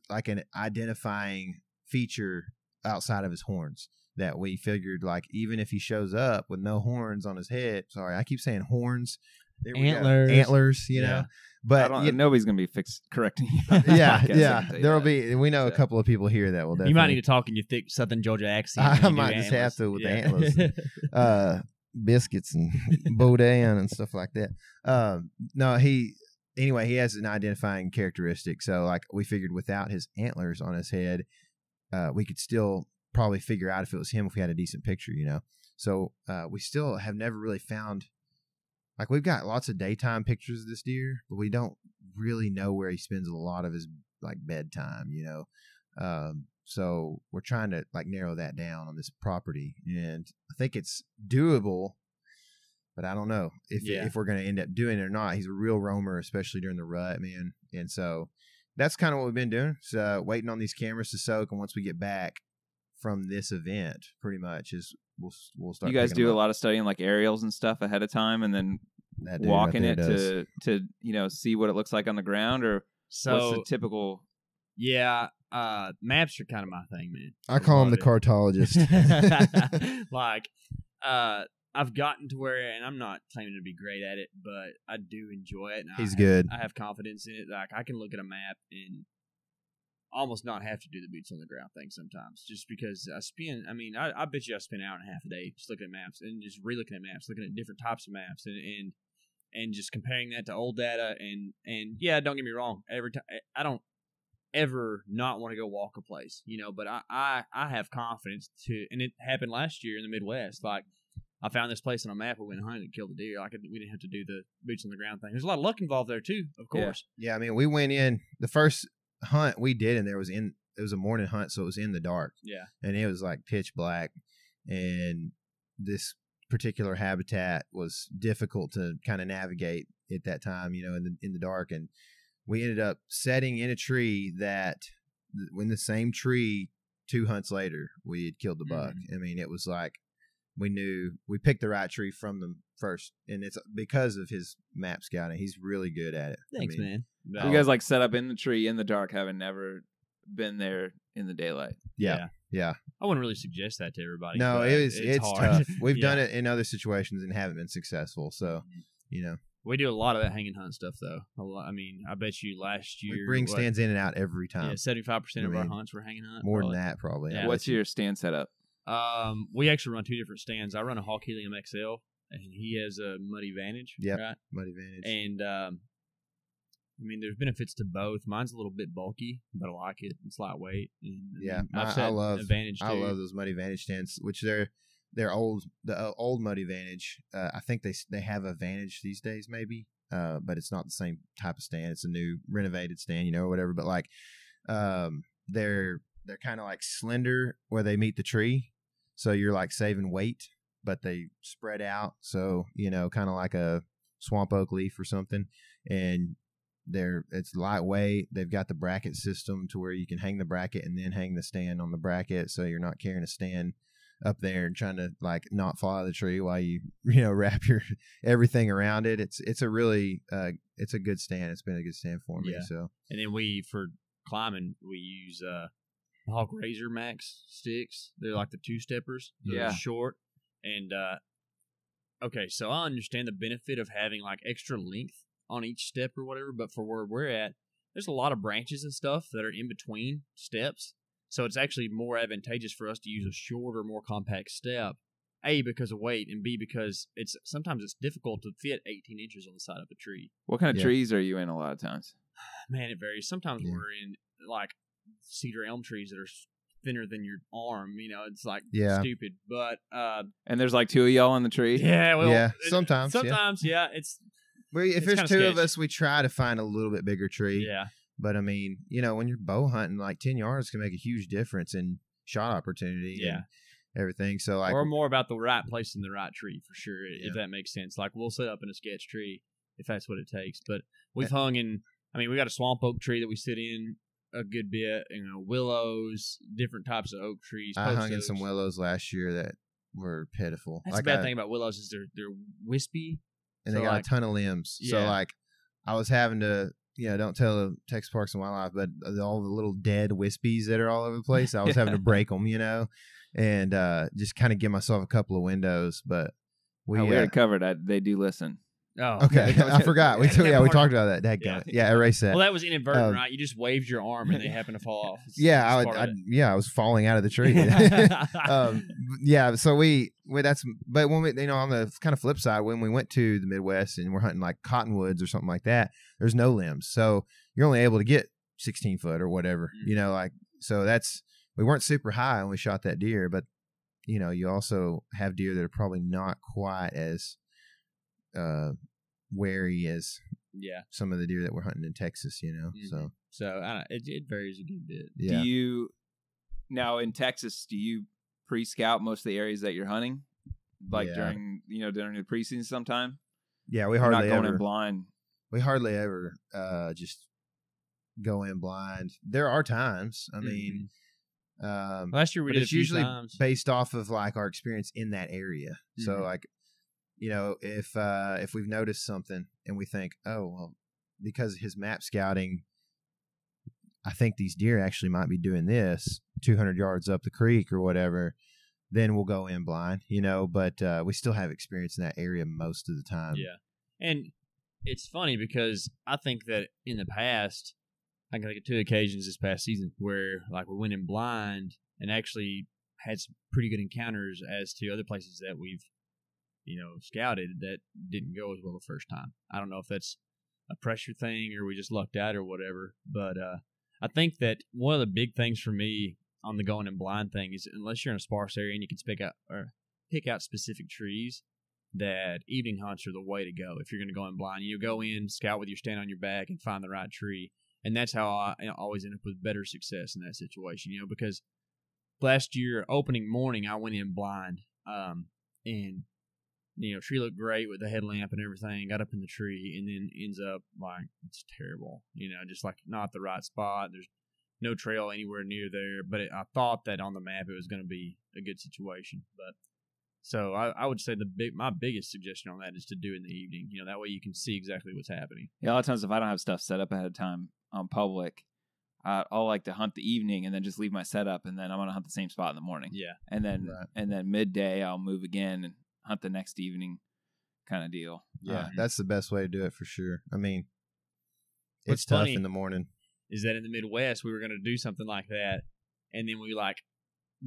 like an identifying feature outside of his horns that we figured, like, even if he shows up with no horns on his head, sorry, I keep saying horns. There antlers, you know. But nobody's gonna be correcting you. Yeah. There'll be. We know a couple of people here that will. Definitely. You might need to talk in your thick Southern Georgia accent. I might just have to with the antlers, biscuits and boudin and stuff like that. No, he has an identifying characteristic. So, like, we figured without his antlers on his head, we could still probably figure out if it was him if we had a decent picture, you know. So we still have never really found. Like, we've got lots of daytime pictures of this deer, but we don't really know where he spends a lot of his, like, bedtime, you know. So we're trying to, like, narrow that down on this property. And I think it's doable, but I don't know if we're going to end up doing it or not. He's a real roamer, especially during the rut, man. And so that's kind of what we've been doing. So waiting on these cameras to soak. And once we get back from this event, pretty much, is we'll start. You guys do a lot of studying, like aerials and stuff ahead of time, and then walking it to you know, see what it looks like on the ground, or what's the typical? Yeah, maps are kind of my thing, man. I call him the cartologist. Like, I've gotten to where, and I'm not claiming to be great at it, but I do enjoy it. And He's good. I have confidence in it. Like, I can look at a map and almost not have to do the boots on the ground thing sometimes, just because I bet you I spend an hour and a half a day just looking at maps and just re-looking at maps, looking at different types of maps, and just comparing that to old data. And yeah, don't get me wrong, every time I don't ever not want to go walk a place, you know, but I have confidence to, and it happened last year in the Midwest. Like, I found this place on a map, we went hunting and killed a deer. Like, we didn't have to do the boots on the ground thing. There's a lot of luck involved there too, of course. Yeah, I mean, we went in the first hunt we did, and it was a morning hunt, so it was in the dark. Yeah, and it was like pitch black, and this particular habitat was difficult to kind of navigate at that time, you know, in the dark. And we ended up setting in a tree that, in the same tree, 2 hunts later, we had killed the buck. I mean, it was like we knew we picked the right tree from the first, and it's because of his map scouting. He's really good at it. Thanks, man. So you guys, like, set up in the tree in the dark, having never been there in the daylight. Yeah. I wouldn't really suggest that to everybody. No, it's tough. We've done it in other situations and haven't been successful. So, you know. We do a lot of that hanging hunt stuff, though. I mean, I bet you last year we bring stands in and out every time. Yeah, 75% of our hunts were hanging hunt. More than that, probably. Yeah. What's your stand setup? We actually run 2 different stands. I run a Hawk Helium XL, and he has a Muddy Vantage. Yeah, right? Muddy Vantage. And I mean, there's benefits to both. Mine's a little bit bulky, but I like it. It's lightweight. And I love Advantage too. I love those Muddy Vantage stands, which they're old. The old Muddy Vantage. I think they have a Vantage these days, maybe. But it's not the same type of stand. It's a new renovated stand, you know, or whatever. But like, they're kind of like slender where they meet the tree, so you're like saving weight, but they spread out. So, you know, kind of like a swamp oak leaf or something, and it's lightweight. They've got the bracket system to where you can hang the bracket and then hang the stand on the bracket, so you're not carrying a stand up there and trying to like not fall out of the tree while you wrap your everything around it. It's a really it's a good stand. It's been a good stand for me. So, and then for climbing we use Hawk Razor Max sticks. They're like the 2-steppers. They're short. And okay, so I understand the benefit of having like extra length on each step or whatever, but for where we're at, there's a lot of branches and stuff that are in between steps. So it's actually more advantageous for us to use a shorter, more compact step. A, because of weight, and B, because sometimes it's difficult to fit 18 inches on the side of a tree. What kind of trees are you in a lot of times? Man, it varies. Sometimes we're in like cedar elm trees that are thinner than your arm. You know, it's like stupid. But and there's like 2 of y'all on the tree. Yeah, well, sometimes, it's. If there's 2 of us, we try to find a little bit bigger tree. Yeah. But I mean, you know, when you're bow hunting, like 10 yards can make a huge difference in shot opportunity. And everything. So like, or more about the right place in the right tree for sure, if that makes sense. Like, we'll set up in a sketch tree if that's what it takes. But we've hung in. I mean, we got a swamp oak tree that we sit in a good bit. Willows, different types of oak trees. I hung in oaks. some willows last year that were pitiful. That's the bad thing about willows is they're wispy. And they got a ton of limbs. Yeah. So, like, I was having to, don't tell the Texas Parks and Wildlife, but all the little dead wispies that are all over the place, I was having to break them, and just kind of give myself a couple of windows. But we already covered. They do listen. Oh, okay. I forgot. We talked about that. Yeah. Yeah, erase that. Well, that was inadvertent, right? You just waved your arm and they happened to fall off. I was falling out of the tree. So but when we, on the kind of flip side, when we went to the Midwest and we're hunting like cottonwoods or something like that, there's no limbs, so you're only able to get 16 foot or whatever, so we weren't super high when we shot that deer, but you also have deer that are probably not quite as wary as some of the deer that we're hunting in Texas, Mm-hmm. So it varies a good bit. Yeah. Do you now in Texas? Do you pre-scout most of the areas that you're hunting, like during the preseason sometime? Yeah, we You're hardly not going ever in blind. We hardly ever just go in blind. There are times. I mean, last year we did. It's usually based off of like our experience in that area. Mm-hmm. So like, if we've noticed something and we think, oh well, because his map scouting, I think these deer actually might be doing this 200 yards up the creek or whatever, then we'll go in blind, but we still have experience in that area most of the time. Yeah. And it's funny because I think that in the past, I can think of 2 occasions this past season where like we went in blind and actually had some pretty good encounters as to other places that we've, scouted that didn't go as well the first time. I don't know if that's a pressure thing or we just lucked out or whatever, but I think that one of the big things for me on the going in blind thing is unless you're in a sparse area and you can pick out specific trees, that evening hunts are the way to go. If you're going to go in blind, you go in, scout with your stand on your back and find the right tree. And that's how I always end up with better success in that situation, because last year, opening morning, I went in blind, and tree looked great with the headlamp and everything, got up in the tree, and then ends up like, it's terrible, just like not the right spot. There's no trail anywhere near there, but I thought that on the map it was going to be a good situation. But so I would say my biggest suggestion on that is to do it in the evening. That way you can see exactly what's happening. Yeah, a lot of times if I don't have stuff set up ahead of time on public, I'll like to hunt the evening and then just leave my setup, and then I'm gonna hunt the same spot in the morning. Yeah, and then midday I'll move again and hunt the next evening, kind of deal. Yeah, that's the best way to do it for sure. I mean, it's tough in the morning. Is that in the Midwest we were gonna do something like that, and then we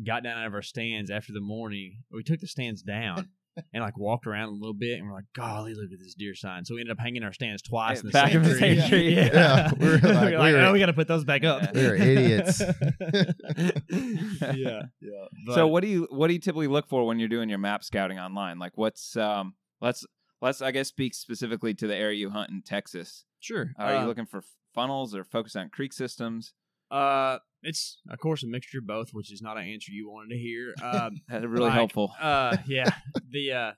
got down out of our stands after the morning. We took the stands down and walked around a little bit, and we're like, golly, look at this deer sign. So we ended up hanging our stands twice in the same tree. Yeah. We were we got to put those back up. We were idiots. Yeah. So what do you typically look for when you're doing your map scouting online? Like what's let's I guess speak specifically to the area you hunt in Texas. Sure. Are you looking for funnels or focus on creek systems? It's of course a mixture of both, which is not an answer you wanted to hear. That's really helpful. Yeah, the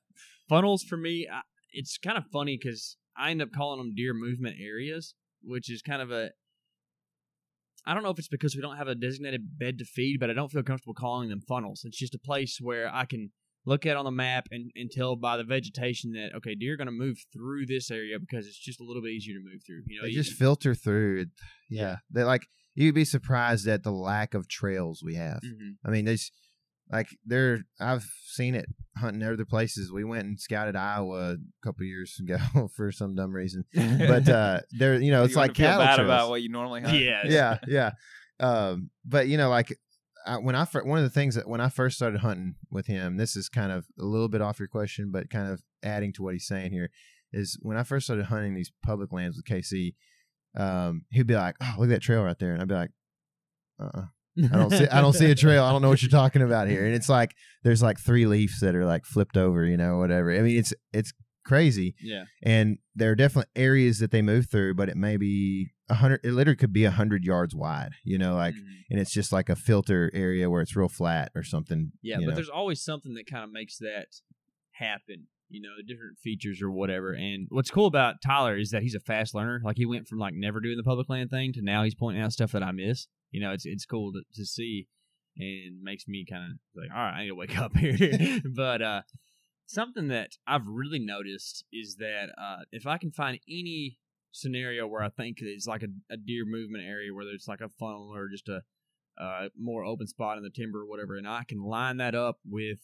funnels for me, it's kind of funny because I end up calling them deer movement areas, which is kind of I don't know if it's because we don't have a designated bed to feed, but I don't feel comfortable calling them funnels. It's just a place where I can look at on the map and tell by the vegetation that, okay, deer are going to move through this area because it's just a little bit easier to move through. They just filter through. Yeah. They're you'd be surprised at the lack of trails we have. Mm-hmm. I mean, I've seen it hunting other places. We went and scouted Iowa a couple of years ago for some dumb reason, but there, it's like cattle bad trails. About what you normally hunt. Yeah. But one of the things that when I first started hunting with him, this is kind of a little bit off your question, but kind of adding to what he's saying here, is when I first started hunting these public lands with KC. He'd be like, "Oh, look at that trail right there," and I'd be like, I don't see a trail. I don't know what you're talking about here." And it's like there's 3 leaves that are flipped over, whatever. I mean, it's crazy. Yeah. And there are definitely areas that they move through, but it may be 100. It literally could be 100 yards wide. And it's just like a filter area where it's real flat or something. Yeah, but there's always something that kind of makes that happen. different features or whatever. And what's cool about Tyler is that he's a fast learner. Like, he went from like never doing the public land thing to now he's pointing out stuff that I miss. It's cool to see, and makes me kind of like, all right, I need to wake up here. But something that I've really noticed is that if I can find any scenario where I think it's like a deer movement area, whether it's like a funnel or just a more open spot in the timber or whatever, and I can line that up with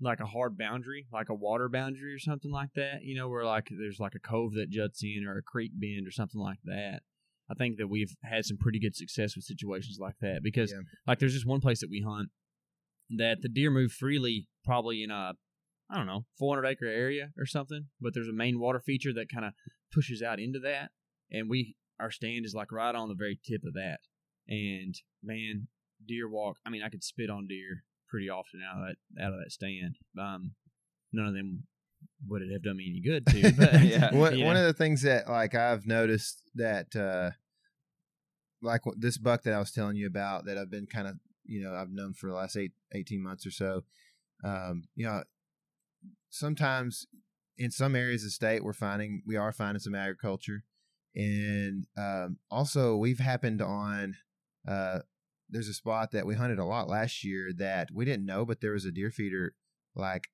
like a hard boundary, like a water boundary or something like that, where like there's like a cove that juts in or a creek bend or something like that. I think that we've had some pretty good success with situations like that because like there's just one place that we hunt that the deer move freely, probably in a 400-acre area or something, but there's a main water feature that kind of pushes out into that, and our stand is like right on the very tip of that. And man, deer walk. I mean, I could spit on deer pretty often out of that stand. None of them would it have done me any good to. But one of the things that like I've noticed that like this buck that I was telling you about that I've been kind of I've known for the last 18 months or so. Sometimes in some areas of the state we are finding some agriculture, and also we've happened on. There's a spot that we hunted a lot last year that we didn't know, but there was a deer feeder like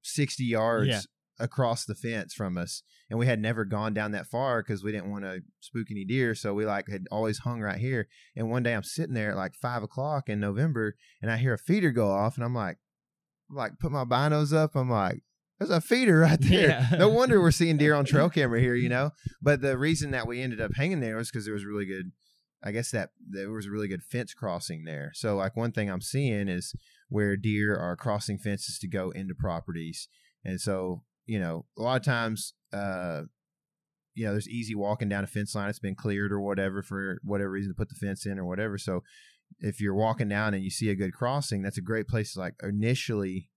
60 yards across the fence from us, and we had never gone down that far because we didn't want to spook any deer. So we like had always hung right here. And one day I'm sitting there at like 5 o'clock in November, and I hear a feeder go off, and I'm like put my binos up. I'm like, there's a feeder right there. Yeah. No wonder we're seeing deer on trail camera here, But the reason that we ended up hanging there was because there was really good. I guess that there was a really good fence crossing there. So like one thing I'm seeing is where deer are crossing fences to go into properties. And so, a lot of times, there's easy walking down a fence line. It's been cleared or whatever for whatever reason to put the fence in or whatever. So if you're walking down and you see a good crossing, that's a great place to like initially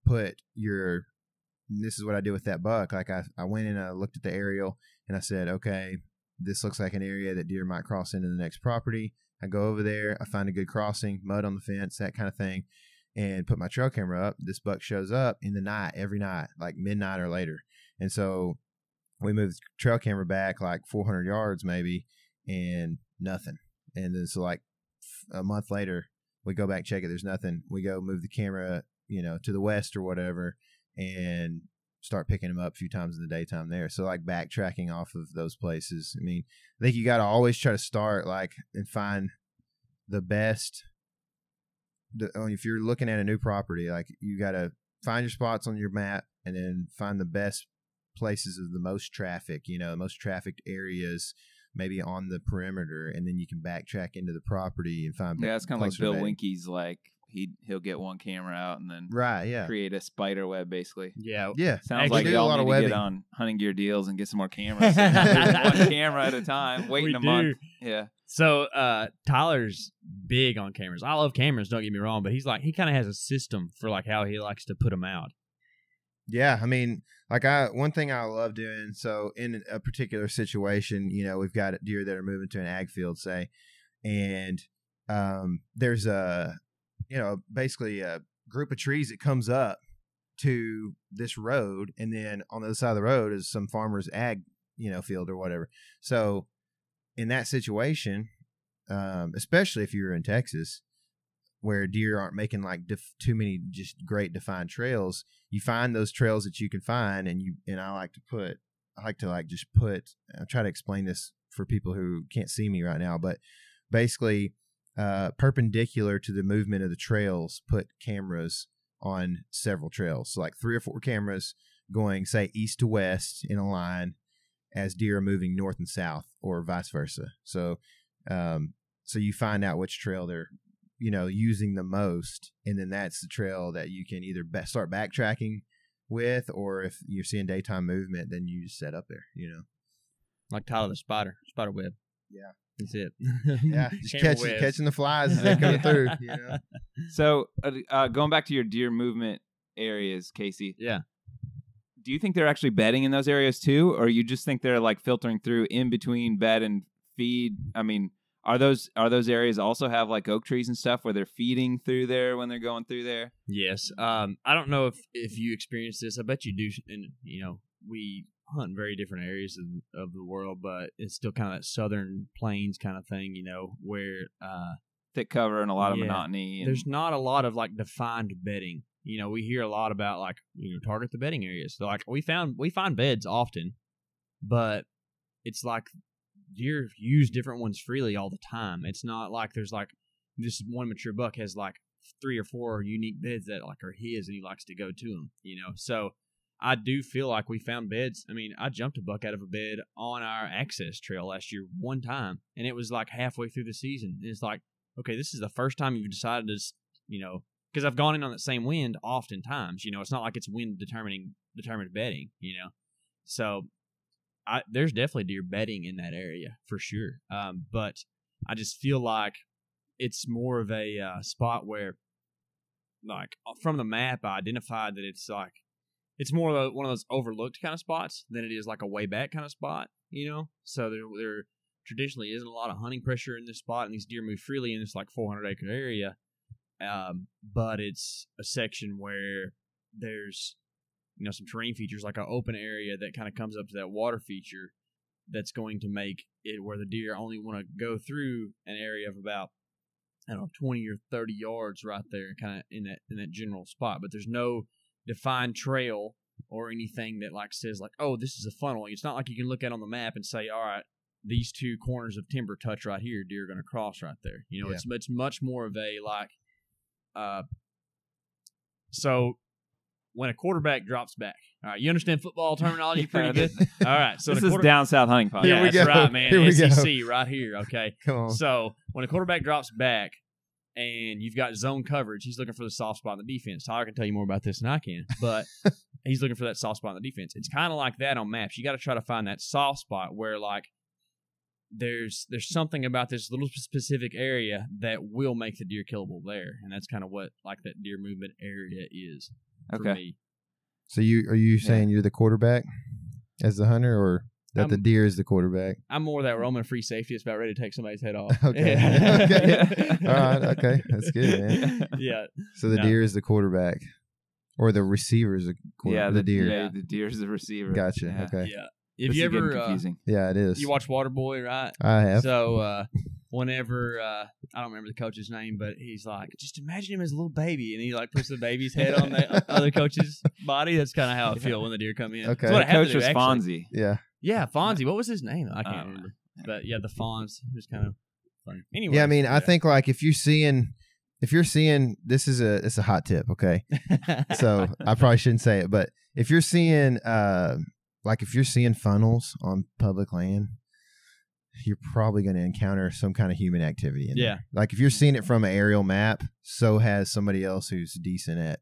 put this is what I did with that buck. Like I went in and I looked at the aerial and I said, okay, this looks like an area that deer might cross into the next property. I go over there, I find a good crossing, mud on the fence, that kind of thing, and put my trail camera up. This buck shows up in the night, every night, like midnight or later. And so we moved the trail camera back like 400 yards maybe, and nothing. And then so like a month later, we go back, check it, there's nothing. We go move the camera, to the west or whatever, and start picking them up a few times in the daytime there. So like backtracking off of those places. I mean, I think you got to always try to start like and find the best. If you're looking at a new property, like you got to find your spots on your map and then find the best places of the most traffic, the most trafficked areas maybe on the perimeter, and then you can backtrack into the property and find. Yeah, it's kind of like Bill Winky's like. He'll get one camera out and then create a spider web basically. Yeah. Sounds like y'all need to get on Hunting Gear Deals and get some more cameras. One camera at a time, waiting a month. Yeah. So Tyler's big on cameras. I love cameras, don't get me wrong, but he kind of has a system for like how he likes to put them out. Yeah, I mean, like one thing I love doing. So in a particular situation, we've got deer that are moving to an ag field, say, and there's basically a group of trees that comes up to this road, and then on the other side of the road is some farmer's ag, field or whatever. So in that situation, especially if you're in Texas, where deer aren't making like too many just great defined trails, you find those trails that you can find, and I like to I'll try to explain this for people who can't see me right now, but basically perpendicular to the movement of the trails, put cameras on several trails. So like 3 or 4 cameras going, say, east to west in a line as deer are moving north and south or vice versa. So so you find out which trail they're, using the most, and then that's the trail that you can either start backtracking with, or if you're seeing daytime movement, then you just set up there, Like Tyler the spider web. Yeah. That's it. Yeah, just catching the flies as they come through. So, going back to your deer movement areas, Casey. Yeah. Do you think they're actually bedding in those areas too, or you just think they're like filtering through in between bed and feed? I mean, Are those areas also have like oak trees and stuff where they're feeding through there when they're going through there? Yes. I don't know if you experience this. I bet you do. And we hunt in very different areas of the world, but it's still kind of that southern plains kind of thing. Where thick cover and a lot of monotony. There's not a lot of like defined bedding. We hear a lot about like target the bedding areas. So like we find beds often, but it's like deer use different ones freely all the time. It's not like there's like this one mature buck has like 3 or 4 unique beds that like are his and he likes to go to them. So I do feel like we found beds. I mean, I jumped a buck out of a bed on our access trail last year one time, and it was like halfway through the season. And it's like, okay, this is the first time you've decided to, because I've gone in on that same wind oftentimes. It's not like it's wind determined bedding. So there's definitely deer bedding in that area for sure. But I just feel like it's more of a spot where, like, from the map, I identified that it's more of one of those overlooked kind of spots than it is like a way back kind of spot. So there traditionally isn't a lot of hunting pressure in this spot, and these deer move freely in this like 400-acre area. But it's a section where there's some terrain features, like an open area that kind of comes up to that water feature that's going to make it where the deer only want to go through an area of about 20 or 30 yards right there, kind of in that general spot. But there's no defined trail or anything that like says like, oh, this is a funnel. It's not like you can look at on the map and say, all right, these 2 corners of timber touch right here, deer are going to cross right there. It's much more of a like, so when a quarterback drops back, all right, you understand football terminology pretty good. All right, so this is Down South Hunting Podcast. Yeah, that's right, man. Here we SEC go. right here. Okay, Come on. So when a quarterback drops back and you've got zone coverage, he's looking for the soft spot in the defense. Tyler can tell you more about this than I can, but he's looking for that soft spot in the defense. It's kind of like that on maps. You got to try to find that soft spot where like there's something about this little specific area that will make the deer killable there, and that's kind of what like that deer movement area is for me. So are you saying you're the quarterback as the hunter, or that the deer is the quarterback? I'm more that Roman free safety that's about ready to take somebody's head off. Okay. Okay. All right. Okay. That's good, man. Yeah. So the deer is the quarterback, or the receiver is the quarterback. Yeah, the deer. Yeah, the deer is the receiver. Gotcha. Yeah. Okay. Yeah. If you ever confusing. Yeah, it is. You watch Waterboy, right? I have. So whenever I don't remember the coach's name, but he's like, just imagine him as a little baby, and he like puts the baby's head on the other coach's body. That's kind of how I feel when the deer come in. Okay. That's what I have Coach to do, was actually. Fonzie. Yeah. Yeah, Fonzie. What was his name? I can't remember. But yeah, the Fonz was kind of funny. Anyway. Yeah, I mean, I think like if you're seeing this is it's a hot tip, okay? So I probably shouldn't say it, but if you're seeing funnels on public land, you're probably going to encounter some kind of human activity in there. Like if you're seeing it from an aerial map, so has somebody else who's decent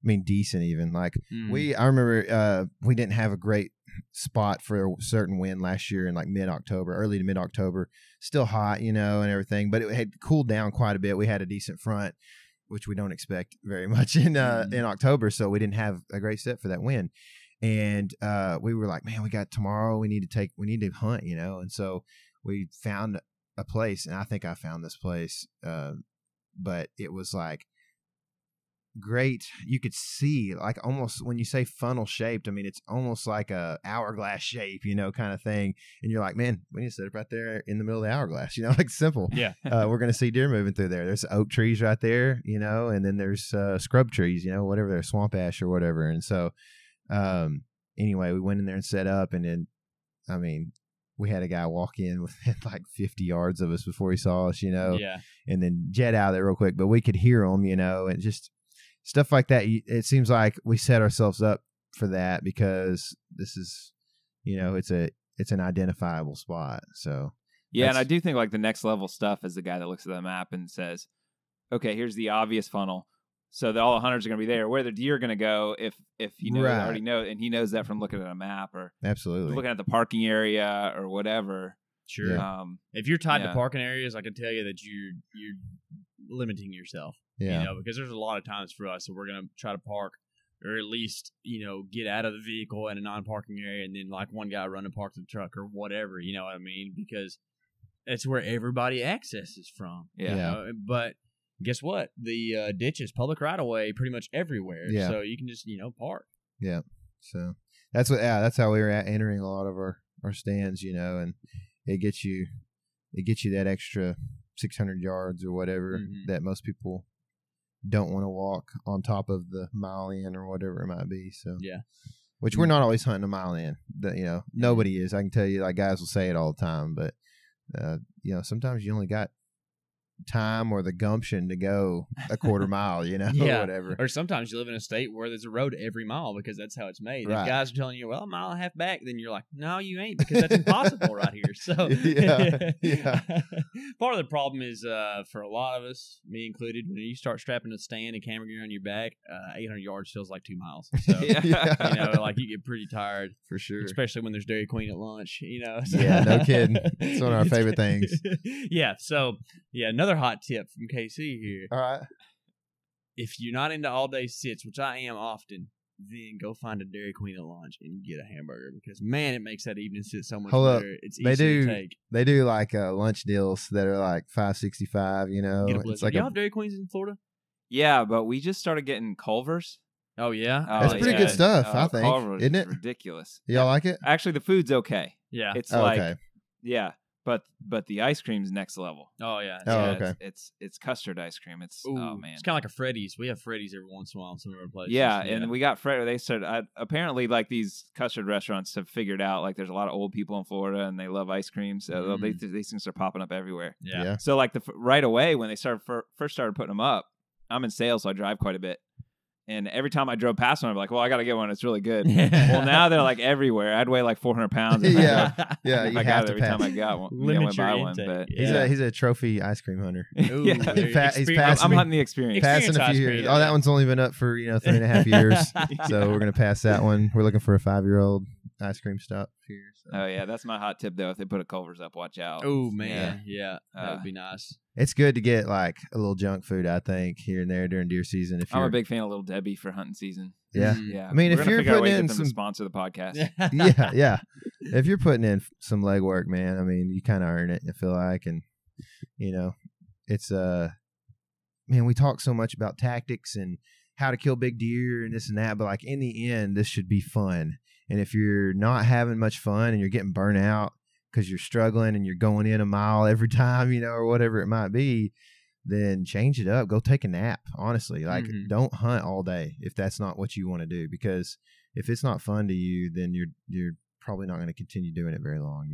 even. Like I remember we didn't have a great spot for a certain wind last year in like early to mid-October. Still hot, and everything, but it had cooled down quite a bit. We had a decent front, which we don't expect very much in October, so we didn't have a great set for that wind. And we were like, man, we got tomorrow. We need to hunt, and so we found a place, and I think I found this place, but it was like great. You could see like almost when you say funnel shaped, I mean it's almost like a hourglass shape, kind of thing. And you're like, man, we need to set up right there in the middle of the hourglass, like simple. Yeah. We're gonna see deer moving through there. There's oak trees right there, and then there's scrub trees, whatever they're swamp ash or whatever. And so anyway, we went in there and set up, and then I mean we had a guy walk in within like 50 yards of us before he saw us, Yeah. And then jet out of there real quick, but we could hear him, and just stuff like that. It seems like we set ourselves up for that because this is, it's an identifiable spot. So yeah, and I do think like the next level stuff is the guy that looks at the map and says, "Okay, here's the obvious funnel, so that all the hunters are going to be there. Where the deer are going to go if he knows already know, and he knows that from looking at a map or absolutely looking at the parking area or whatever." Sure. Yeah. If you're tied to parking areas, I can tell you that you're limiting yourself. Yeah. Because there's a lot of times for us that we're going to try to park or at least, get out of the vehicle in a non-parking area and then like one guy run and park the truck or whatever, you know what I mean? Because it's where everybody accesses from. Yeah. You know? But guess what? The ditch is public right of way pretty much everywhere. Yeah. So you can just, park. Yeah. So that's how we were entering a lot of our stands, and it gets you that extra 600 yards or whatever that most people don't want to walk on top of the mile in or whatever it might be. So yeah. Which we're not always hunting a mile in. Nobody is. I can tell you, like, guys will say it all the time, but sometimes you only got time or the gumption to go a quarter mile, or whatever. Or sometimes you live in a state where there's a road every mile because that's how it's made. Right. If guys are telling you, well, a mile and a half back, then you're like, no, you ain't, because that's impossible right here. So yeah. Part of the problem is for a lot of us, me included, when you start strapping a stand and camera gear on your back, 800 yards feels like 2 miles. So like you get pretty tired for sure, especially when there's Dairy Queen at lunch. So. Yeah, no kidding. It's one of our favorite things. Yeah. So another hot tip from KC here. All right. If you're not into all day sits, which I am often, then go find a Dairy Queen at lunch and get a hamburger, because man, it makes that evening sit so much better. It's easy to take. They do like lunch deals that are like $5.65. It's like, y'all have Dairy Queens in Florida? Yeah, but we just started getting Culver's. Oh yeah, that's pretty good stuff. I think, Culver's isn't it? Ridiculous. Y'all like it? Actually, the food's okay. Yeah, it's okay. Yeah. But the ice cream's next level. Oh yeah. Okay. It's custard ice cream. It's oh man. It's kind of like a Freddy's. We have Freddy's every once in a while in some of our places. Yeah, and we got Fred. They started apparently like these custard restaurants have figured out like there's a lot of old people in Florida and they love ice cream, so these things are popping up everywhere. Yeah. So like right away when they first started putting them up, I'm in sales, so I drive quite a bit. And every time I drove past one, I'm like, well, I got to get one. It's really good. Well, now they're like everywhere. I'd weigh like 400 pounds. Yeah. I got it every time I got one. Limit your one. intake. But he's a trophy ice cream hunter. Ooh, he's passing. I'm hunting the experience. Passing a few years. Oh, that one's only been up for 3.5 years. So we're gonna pass that one. We're looking for a 5-year-old ice cream stop here. So. Oh yeah, that's my hot tip though. If they put a Culver's up, watch out. Oh man, yeah, that would be nice. It's good to get like a little junk food, I think, here and there during deer season. I'm a big fan of Little Debbie for hunting season. Yeah, yeah. I mean, if you're putting in some sponsor the podcast, yeah, if you're putting in some legwork, man, I mean, you kind of earn it. I feel like, and it's man, we talk so much about tactics and how to kill big deer and this and that, but like in the end, this should be fun. And if you're not having much fun and you're getting burnt out because you're struggling and you're going in a mile every time, or whatever it might be, then change it up. Go take a nap, honestly. Like, don't hunt all day if that's not what you want to do, because if it's not fun to you, then you're probably not going to continue doing it very long,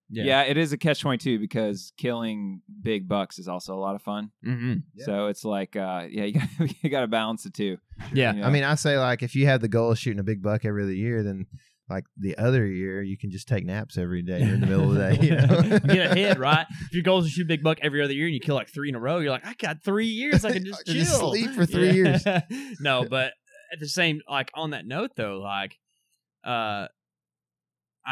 Yeah, it is a catch-22 because killing big bucks is also a lot of fun. Mm-hmm. Yeah. So it's like, you got to balance the two. Yeah. I mean, I say, like, if you have the goal of shooting a big buck every other year, then like the other year, you can just take naps every day in the middle of the day. Get ahead, right? If your goal is to shoot a big buck every other year and you kill like 3 in a row, you're like, I got 3 years. I can just chill. Just sleep for 3 years. No, but at the same, like on that note though, like, I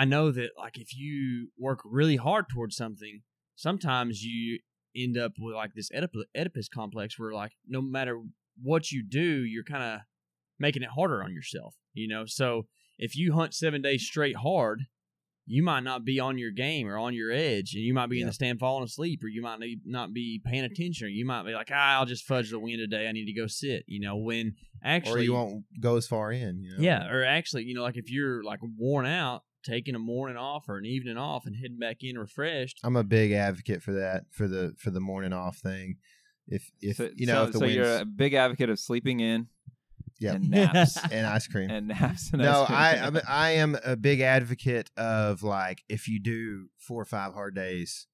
know that like if you work really hard towards something, sometimes you end up with like this Oedipus complex where like no matter what you do, you're kind of making it harder on yourself, So if you hunt 7 days straight hard, you might not be on your game or on your edge, and you might be in the stand falling asleep, or you might not be paying attention, or you might be like, I'll just fudge the wind today. I need to go sit, when actually... Or you won't go as far in, Yeah, or actually, like if you're like worn out, taking a morning off or an evening off and heading back in refreshed. I'm a big advocate for that, for the morning off thing. If the wind's... you're a big advocate of sleeping in. Yeah, and naps and ice cream and naps. And no, ice cream. I am a big advocate of like if you do 4 or 5 hard days,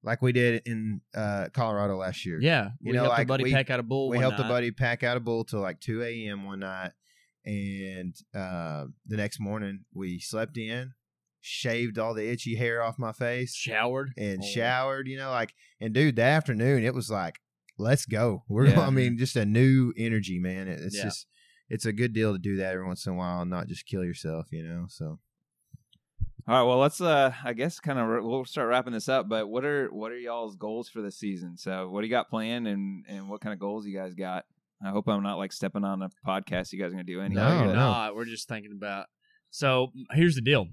like we did in Colorado last year. Yeah, we helped a buddy pack out a bull. We helped a buddy pack out a bull till like 2 a.m. one night, and the next morning we slept in, shaved all the itchy hair off my face, showered, and and dude, that afternoon it was like, let's go. I mean, just a new energy, man. It's a good deal to do that every once in a while and not just kill yourself, so. All right, well, let's I guess we'll start wrapping this up, but what are y'all's goals for this season? So what do you got planned, and what kind of goals you guys got? I hope I'm not like stepping on a podcast you guys are going to do anything. No, you're not. We're just thinking about. So here's the deal.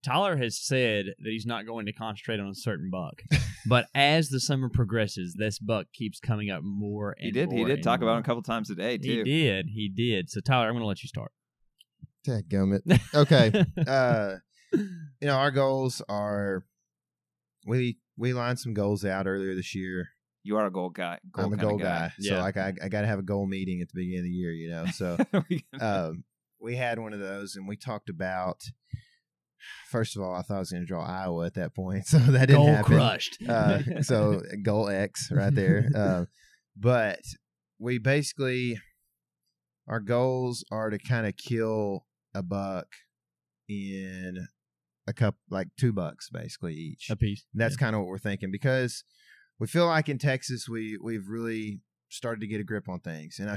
Tyler has said that he's not going to concentrate on a certain buck, but as the summer progresses, this buck keeps coming up more and more. He did talk more. about him a couple times a day too. He did. So Tyler, I'm going to let you start. Dadgummit. Okay. Our goals are we lined some goals out earlier this year. You are a goal guy. I'm a goal guy. Yeah. So like I got to have a goal meeting at the beginning of the year, So we had one of those, and we talked about. First of all, I thought I was going to draw Iowa at that point, so that didn't happen. Goal crushed. So goal X right there. But we basically, our goals are to kind of kill a buck in a couple, like $2 basically each. A piece. And that's kind of what we're thinking, because we feel like in Texas we've really started to get a grip on things. And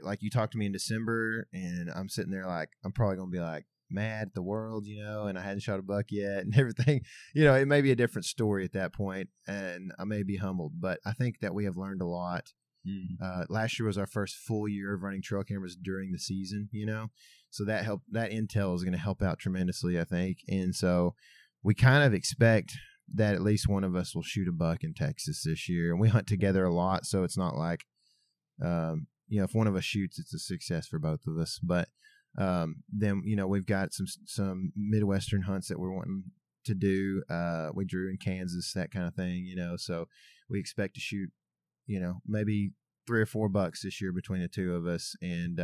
like you talked to me in December, and I'm sitting there like I'm probably going to be like mad at the world, and I hadn't shot a buck yet and everything. It may be a different story at that point, and I may be humbled, but I think that we have learned a lot. Last year was our first full year of running trail cameras during the season, so that intel is going to help out tremendously, I think. And so we kind of expect that at least one of us will shoot a buck in Texas this year, and we hunt together a lot, so it's not like if one of us shoots, it's a success for both of us. But then we've got some Midwestern hunts that we're wanting to do. We drew in Kansas, that kind of thing, so we expect to shoot maybe 3 or 4 bucks this year between the two of us. And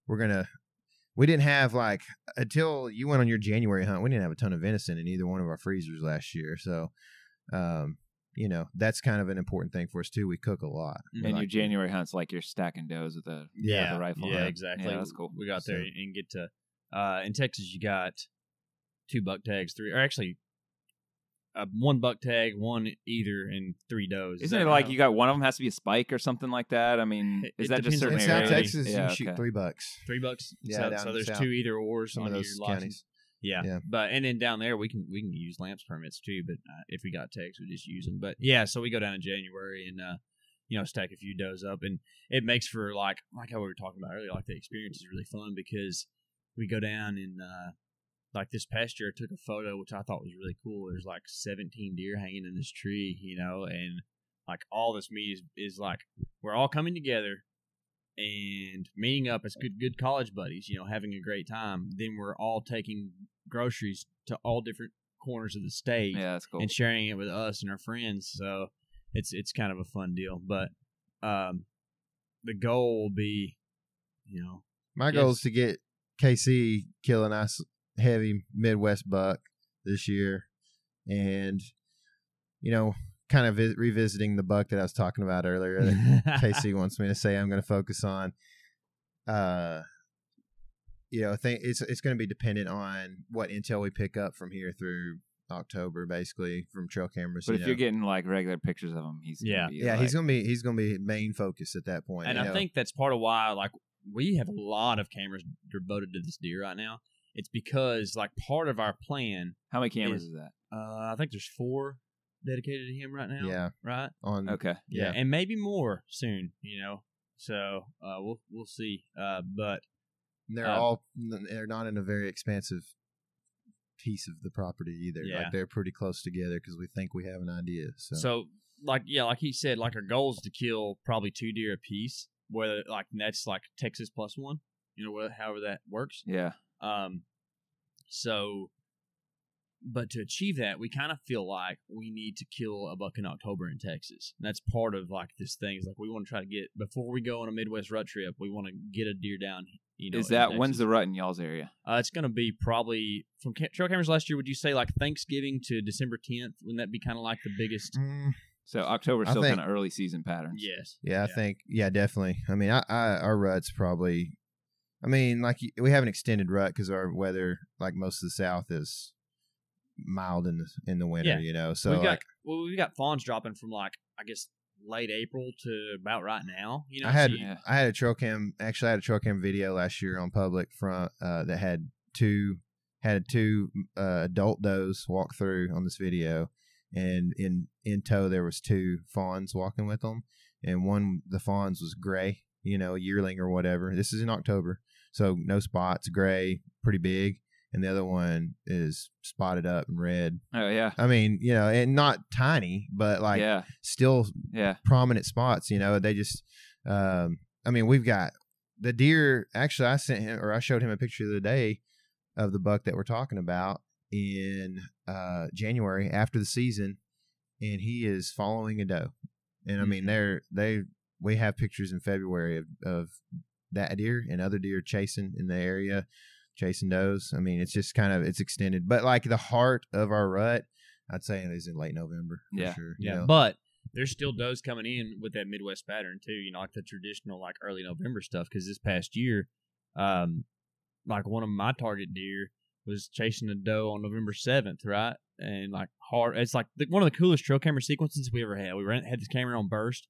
we didn't have, like, until you went on your January hunt, we didn't have a ton of venison in either one of our freezers last year. So that's kind of an important thing for us too. We cook a lot. And your January hunt's like you're stacking does with the rifle. Yeah, exactly. Yeah, that's cool. We got there and get to in Texas. You got 2 buck tags, 3, or actually 1 buck tag, 1 either, and 3 does. Isn't it like you got one of them has to be a spike or something like that? I mean, is that just certain in areas? South Texas? You shoot $3. 3 bucks. Yeah, so there's 2 either ors some on of those your counties. license. Yeah, but and then down there we can use lamps permits too. But if we got tags, we just use them. But yeah, so we go down in January and stack a few does up, and it makes for like how we were talking about earlier. Like the experience is really fun because we go down and like this past year I took a photo which I thought was really cool. There's like 17 deer hanging in this tree, and like all this meat is like we're all coming together and meeting up as good college buddies, having a great time. Then we're all taking groceries to all different corners of the state, that's cool, and sharing it with us and our friends. So it's kind of a fun deal. But the goal will be, my goal is to get KC kill a nice heavy Midwest buck this year, and kind of revisiting the buck that I was talking about earlier that KC wants me to say I'm going to focus on. I think it's going to be dependent on what intel we pick up from here through October, basically from trail cameras. But if you're getting like regular pictures of him, he's gonna be he's going to be main focus at that point. And I think that's part of why like we have a lot of cameras devoted to this deer right now. It's because like part of our plan. How many cameras is that? I think there's 4 dedicated to him right now. Yeah. Right? Okay. Yeah. And maybe more soon, So we'll see. But they're not in a very expansive piece of the property either. Yeah. Like they're pretty close together because we think we have an idea. So like he said, like our goal is to kill probably 2 deer a piece, whether like that's like Texas plus 1, however that works. Yeah. So but to achieve that, we kind of feel like we need to kill a buck in October in Texas. And that's part of like this thing. Is like we want to try to get, before we go on a Midwest rut trip, we want to get a deer down. Is that when's the rut in y'all's area? It's going to be probably from trail cameras last year. Would you say like Thanksgiving to December 10th? Wouldn't that be kind of like the biggest? So October's still kind of early season patterns. Yes. Yeah, I think. Yeah, definitely. I mean, our rut's probably. I mean, like we have an extended rut because our weather, like most of the South, is mild in the winter. So we've got fawns dropping from like I guess late April to about right now. I had a trail cam. Actually, I had a trail cam video last year on public front that had two adult does walk through on this video, and in tow there was 2 fawns walking with them, and the fawns was gray, a yearling or whatever. This is in October, so no spots, gray, pretty big. and the other one is spotted up and red. Oh yeah. I mean, and not tiny, but like still prominent spots. They just. I mean, we've got the deer. Actually, I showed him a picture the other day of the buck that we're talking about in January after the season, and he is following a doe. And I mean, we have pictures in February of that deer and other deer chasing in the area, chasing does. I mean, it's just it's extended. But like the heart of our rut, I'd say it is in late November for sure. Yeah, but there's still does coming in with that Midwest pattern too, like the traditional like early November stuff. Because this past year, like one of my target deer was chasing a doe on November 7th, right? And like hard, it's like one of the coolest trail camera sequences we ever had. We had this camera on burst,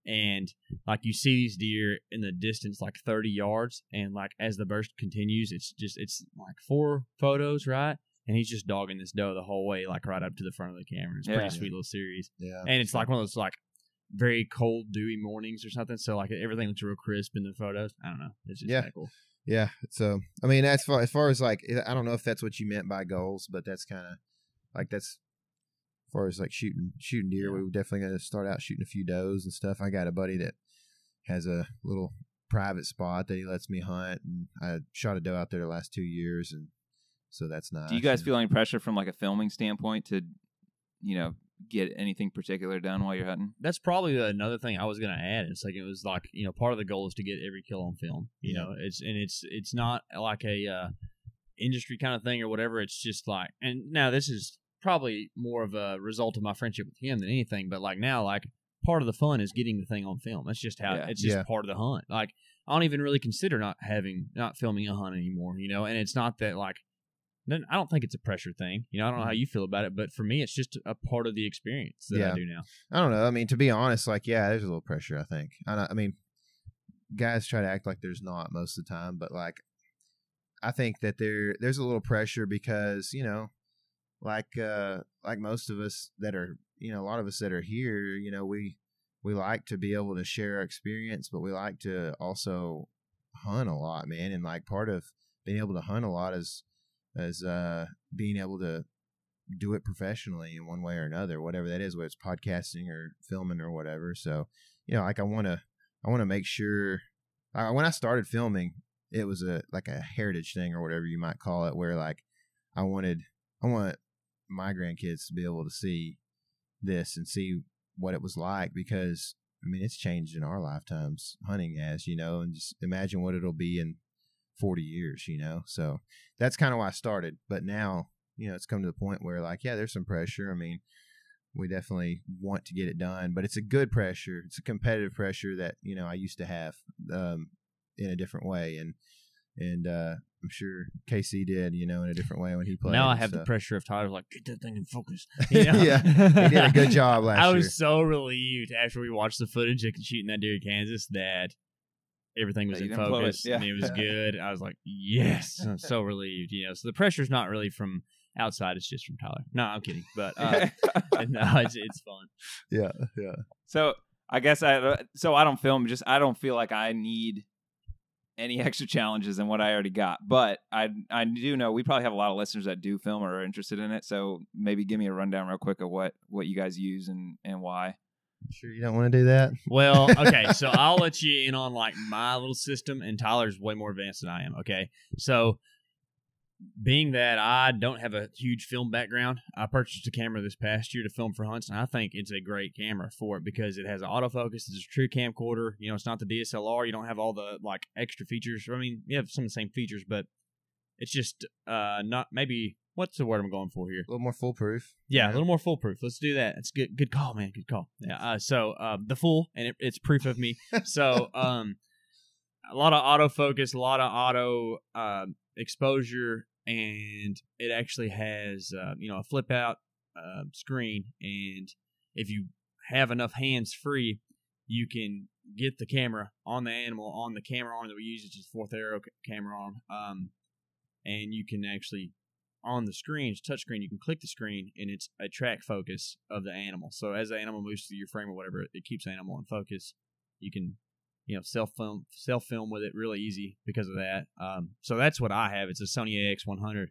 and like you see these deer in the distance like 30 yards, and like as the burst continues, it's like 4 photos, right? And he's just dogging this doe the whole way, like right up to the front of the camera. It's a pretty sweet little series. Yeah. And it's like one of those like very cold, dewy mornings or something. So like everything looks real crisp in the photos. I don't know. It's just kind of cool. Yeah. So I mean, as far as like, I don't know if that's what you meant by goals, but that's kind of like as far as like shooting deer. We were definitely going to start out shooting a few does and stuff. I got a buddy that has a little private spot that he lets me hunt, and I shot a doe out there the last 2 years, and so that's nice. Do you guys feel any pressure from like a filming standpoint to, get anything particular done while you're hunting? That's probably another thing I was going to add. It's like it was like part of the goal is to get every kill on film. You know, it's not like a industry kind of thing or whatever. It's just like, and now this is probably more of a result of my friendship with him than anything. But like now, like part of the fun is getting the thing on film. That's just how it's just part of the hunt. Like I don't even really consider not filming a hunt anymore. And it's not that like. I don't think it's a pressure thing. I don't know how you feel about it, but for me, it's just a part of the experience that I do now. I don't know. I mean, to be honest, like, there's a little pressure, I think. I mean, guys try to act like there's not most of the time, but, like, I think that there's a little pressure because, like most of us that are, a lot of us that are here, we like to be able to share our experience, but we like to also hunt a lot, man. And, like, part of being able to hunt a lot is being able to do it professionally in one way or another, whatever that is, whether it's podcasting or filming or whatever. So, like I want to make sure when I started filming, it was like a heritage thing or whatever you might call it, where like I want my grandkids to be able to see this and see what it was like, because I mean, it's changed in our lifetimes hunting and just imagine what it'll be in 40 years, so that's kind of why I started. But now, it's come to the point where like, there's some pressure. I mean, we definitely want to get it done, but it's a good pressure. It's a competitive pressure that, I used to have, in a different way. And I'm sure KC did, in a different way when he played. Now I have the pressure of Tyler's like, get that thing in focus. Yeah. He did a good job last year. I was so relieved after we watched the footage of shooting that deer in Kansas that everything was in focus and it was good. I was like, yes, I'm so relieved. So the pressure's not really from outside; it's just from Tyler. No, I'm kidding, but no, it's fun. Yeah. So I guess I don't film. I don't feel like I need any extra challenges than what I already got. But I do know we probably have a lot of listeners that do film or are interested in it. So maybe give me a rundown real quick of what you guys use and why. Sure you don't want to do that? Well, okay, so I'll let you in on like my little system, and Tyler's way more advanced than I am, okay? So being that I don't have a huge film background, I purchased a camera this past year to film for hunts, and I think it's a great camera for it because it has an autofocus, it's a true camcorder, it's not the DSLR, you don't have all the like extra features. I mean, you have some of the same features, but it's just not maybe... What's the word I'm going for here? A little more foolproof. Yeah, a little more foolproof. Let's do that. It's good. Good call, man. Good call. Yeah. So the fool, and it's proof of me. So a lot of autofocus, a lot of auto exposure, and it actually has a flip out screen. And if you have enough hands free, you can get the camera on the animal on the camera arm that we use, which is 4th Arrow camera arm, and you can actually. On the screen, it's touch screen, you can click the screen, and it's a track focus of the animal. So as the animal moves through your frame or whatever, it keeps the animal in focus. You can self film with it really easy because of that. So that's what I have. It's a Sony AX100.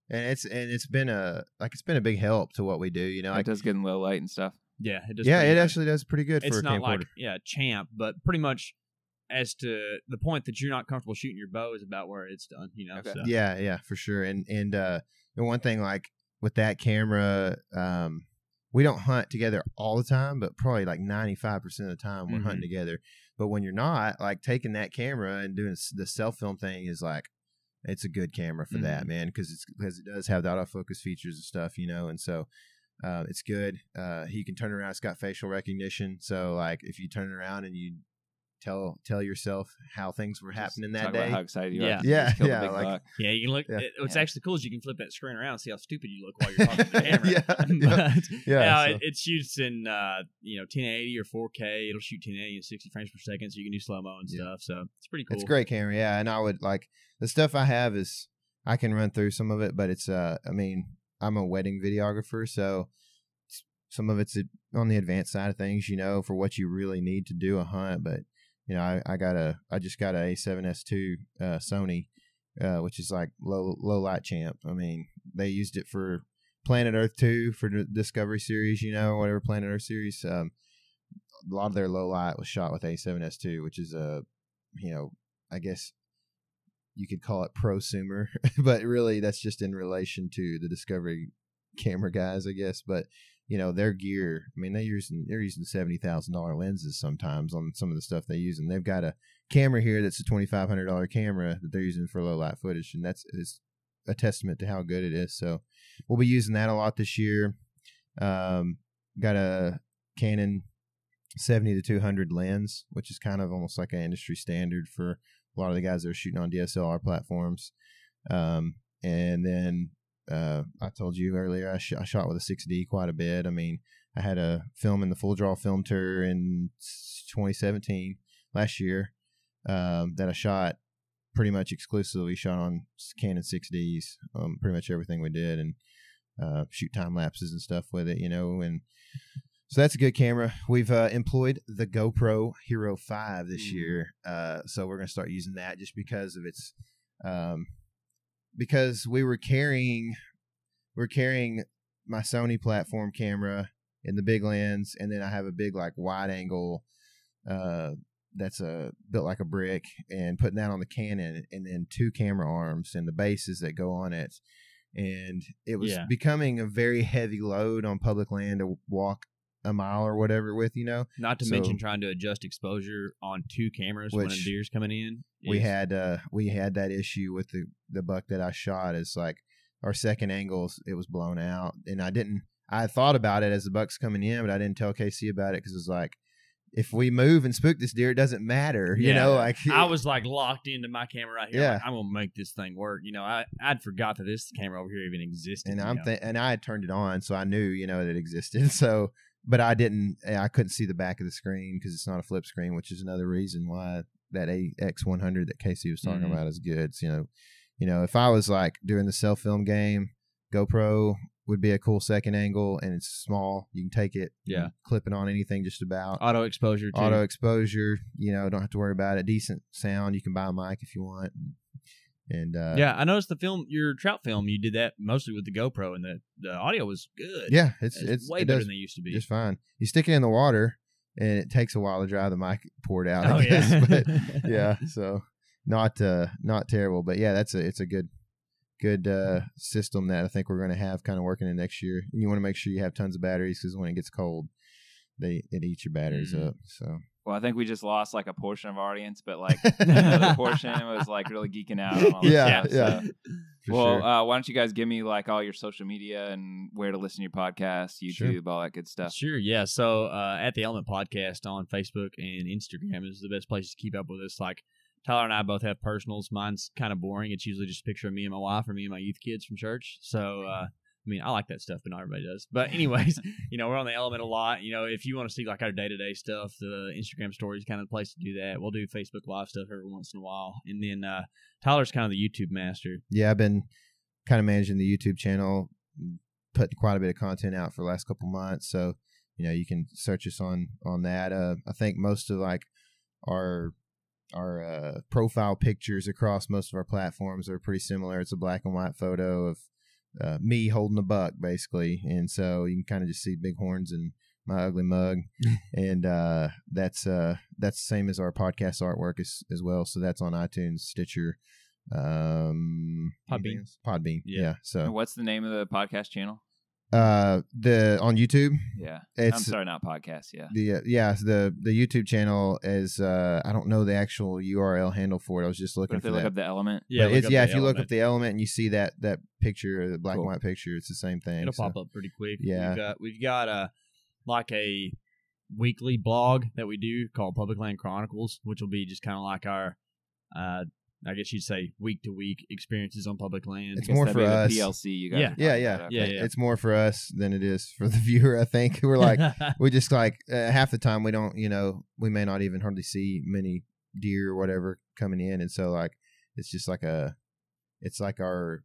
It's been a big help to what we do. It does good in low light and stuff. Yeah, it does. Yeah, it actually does pretty good for a camcorder. It's not like champ, but pretty much as to the point that you're not comfortable shooting your bow is about where it's done. Okay. So. Yeah, for sure. And the one thing like with that camera, we don't hunt together all the time, but probably like 95% of the time we're hunting together. But when you're not, like taking that camera and doing the self film thing is like, it's a good camera for that, man, because it does have the autofocus features and stuff, and so it's good. You can turn around; it's got facial recognition, so like if you turn around and you tell yourself how things were happening that day. About how excited you are. Yeah. You can look. What's actually cool is you can flip that screen around and see how stupid you look while you're talking to the camera. It shoots in 1080 or 4K. It'll shoot 1080 and 60 frames per second, so you can do slow mo and stuff. So it's pretty cool. It's a great camera, yeah. And I would like the stuff I have is I can run through some of it, but it's I'm a wedding videographer, so some of it's on the advanced side of things, for what you really need to do a hunt, but. I just got a A7S II Sony, which is like low light champ. I mean, they used it for Planet Earth 2 for the Discovery series, whatever Planet Earth series. A lot of their low light was shot with A7S II, which is I guess you could call it prosumer, but really that's just in relation to the Discovery camera guys, I guess. But their gear, I mean, they're using $70,000 lenses sometimes on some of the stuff they use, and they've got a camera here that's a $2,500 camera that they're using for low light footage, and is a testament to how good it is. So we'll be using that a lot this year. Got a Canon 70-200 lens, which is kind of almost like an industry standard for a lot of the guys that are shooting on DSLR platforms. And then I told you earlier, I shot with a 6D quite a bit. I mean, I had a film in the Full Draw Film Tour in 2017, last year, that I shot pretty much exclusively shot on Canon 6Ds, pretty much everything we did, and shoot time lapses and stuff with it, and so that's a good camera. We've employed the GoPro Hero 5 this year, so we're going to start using that just because of its because we're carrying my Sony platform camera in the big lens, and then I have a big like wide angle that's built like a brick, and putting that on the Canon, and then 2 camera arms and the bases that go on it, and it was becoming a very heavy load on public land to walk a mile or whatever with, Not to mention trying to adjust exposure on 2 cameras when a deer's coming in. We had that issue with the buck that I shot. Is like our second angles, it was blown out, and I thought about it as the buck's coming in, but I didn't tell Casey about it because it's like, if we move and spook this deer, it doesn't matter, Like I was like locked into my camera right here. Like, I'm gonna make this thing work. I'd forgot that this camera over here even existed. And and I had turned it on, so I knew that it existed. So. But I couldn't see the back of the screen because it's not a flip screen, which is another reason why that AX100 that Casey was talking about is good. So, if I was like doing the self film game, GoPro would be a cool second angle, and it's small. You can take it, clip it on anything just about. Auto exposure, too. Auto exposure, don't have to worry about it. Decent sound. You can buy a mic if you want. And I noticed your trout film, you did that mostly with the GoPro, and the audio was good. Yeah, it's way better than they used to be. Just fine. You stick it in the water, and it takes a while to dry the mic poured out. Oh, I guess. But yeah, so not terrible, but yeah, it's a good system that I think we're going to have kind of working in next year. And you want to make sure you have tons of batteries because when it gets cold, it eats your batteries up. So. Well, I think we just lost like a portion of our audience, but like another portion was like really geeking out on all this stuff. Yeah. Well, why don't you guys give me like all your social media and where to listen to your podcast, YouTube, all that good stuff? Sure, yeah. So at the Element Podcast on Facebook and Instagram is the best place to keep up with us. Like Tyler and I both have personals. Mine's kind of boring. It's usually just a picture of me and my wife or me and my youth kids from church. So I mean, I like that stuff, but not everybody does. But anyways, we're on the Element a lot. If you want to see like our day-to-day stuff, the Instagram story is kind of the place to do that. We'll do Facebook Live stuff every once in a while. And then Tyler's kind of the YouTube master. Yeah, I've been kind of managing the YouTube channel, putting quite a bit of content out for the last couple months. So, you can search us on that. I think most of like our profile pictures across most of our platforms are pretty similar. It's a black and white photo of me holding a buck, basically, and so you can kind of just see big horns and my ugly mug, and that's the same as our podcast artwork as well. So that's on iTunes, Stitcher, Podbean. Yeah. So And what's the name of the podcast channel? The on YouTube. Yeah, I'm sorry, not podcast. Yeah, the YouTube channel is I don't know the actual URL handle for it. I was just looking but if for they that. look up the element. Yeah, But if you look up the element and you see that picture, the black Cool. and white picture, it's the same thing. It'll pop up pretty quick. Yeah. We've got like a weekly blog that we do called Public Land Chronicles, which will be just kind of like our I guess you'd say week to week experiences on public land. It's more for us. PLC, you guys. Yeah. Yeah. It's more for us than it is for the viewer. I think we're like we just like half the time we don't, we may not even hardly see many deer or whatever coming in, and so like it's just like it's like our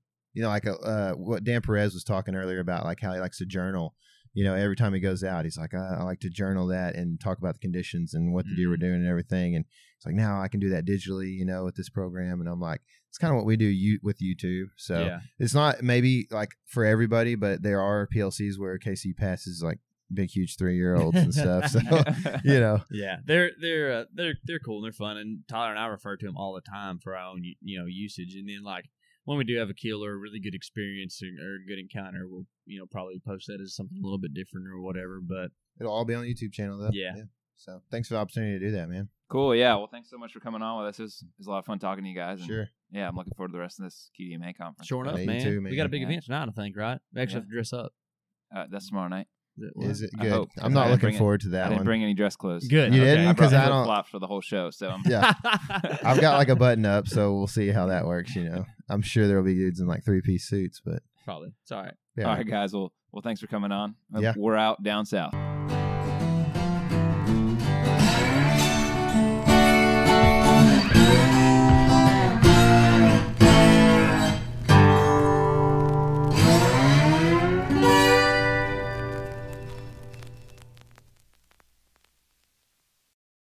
what Dan Perez was talking earlier about, like how he likes to journal. Every time he goes out, he's like, I like to journal that and talk about the conditions and what the deer were doing and everything. And it's like, now I can do that digitally, with this program. And I'm like, it's kind of what we do with YouTube. So it's not maybe like for everybody, but there are PLCs where KC passes like big, huge 3-year-olds and stuff. So, Yeah, they're cool and they're fun. And Tyler and I refer to them all the time for our own, usage. And then like, when we do have a kill or a really good experience or a good encounter, we'll probably post that as something a little bit different or whatever. But it'll all be on the YouTube channel though. Yeah. So thanks for the opportunity to do that, man. Cool. Yeah. Well, thanks so much for coming on with us. It was a lot of fun talking to you guys. And Sure. Yeah, I'm looking forward to the rest of this QDMA conference. Sure enough, Yeah, you man. too, man. We got a big Yeah. event tonight, I think, right? We actually Yeah. have to dress up. That's tomorrow night. Is it I good? hope, I'm 'cause I not didn't looking bring it- forward to I that didn't one. bring any dress clothes. Good. You okay. didn't? I brought 'Cause I don't- flip-flops for the whole show. So I'm Yeah. I've got like a button up, so we'll see how that works. I'm sure there'll be dudes in like 3-piece suits, but Probably. It's all right. yeah. All right, guys. Well, thanks for coming on. Yeah. We're out down south.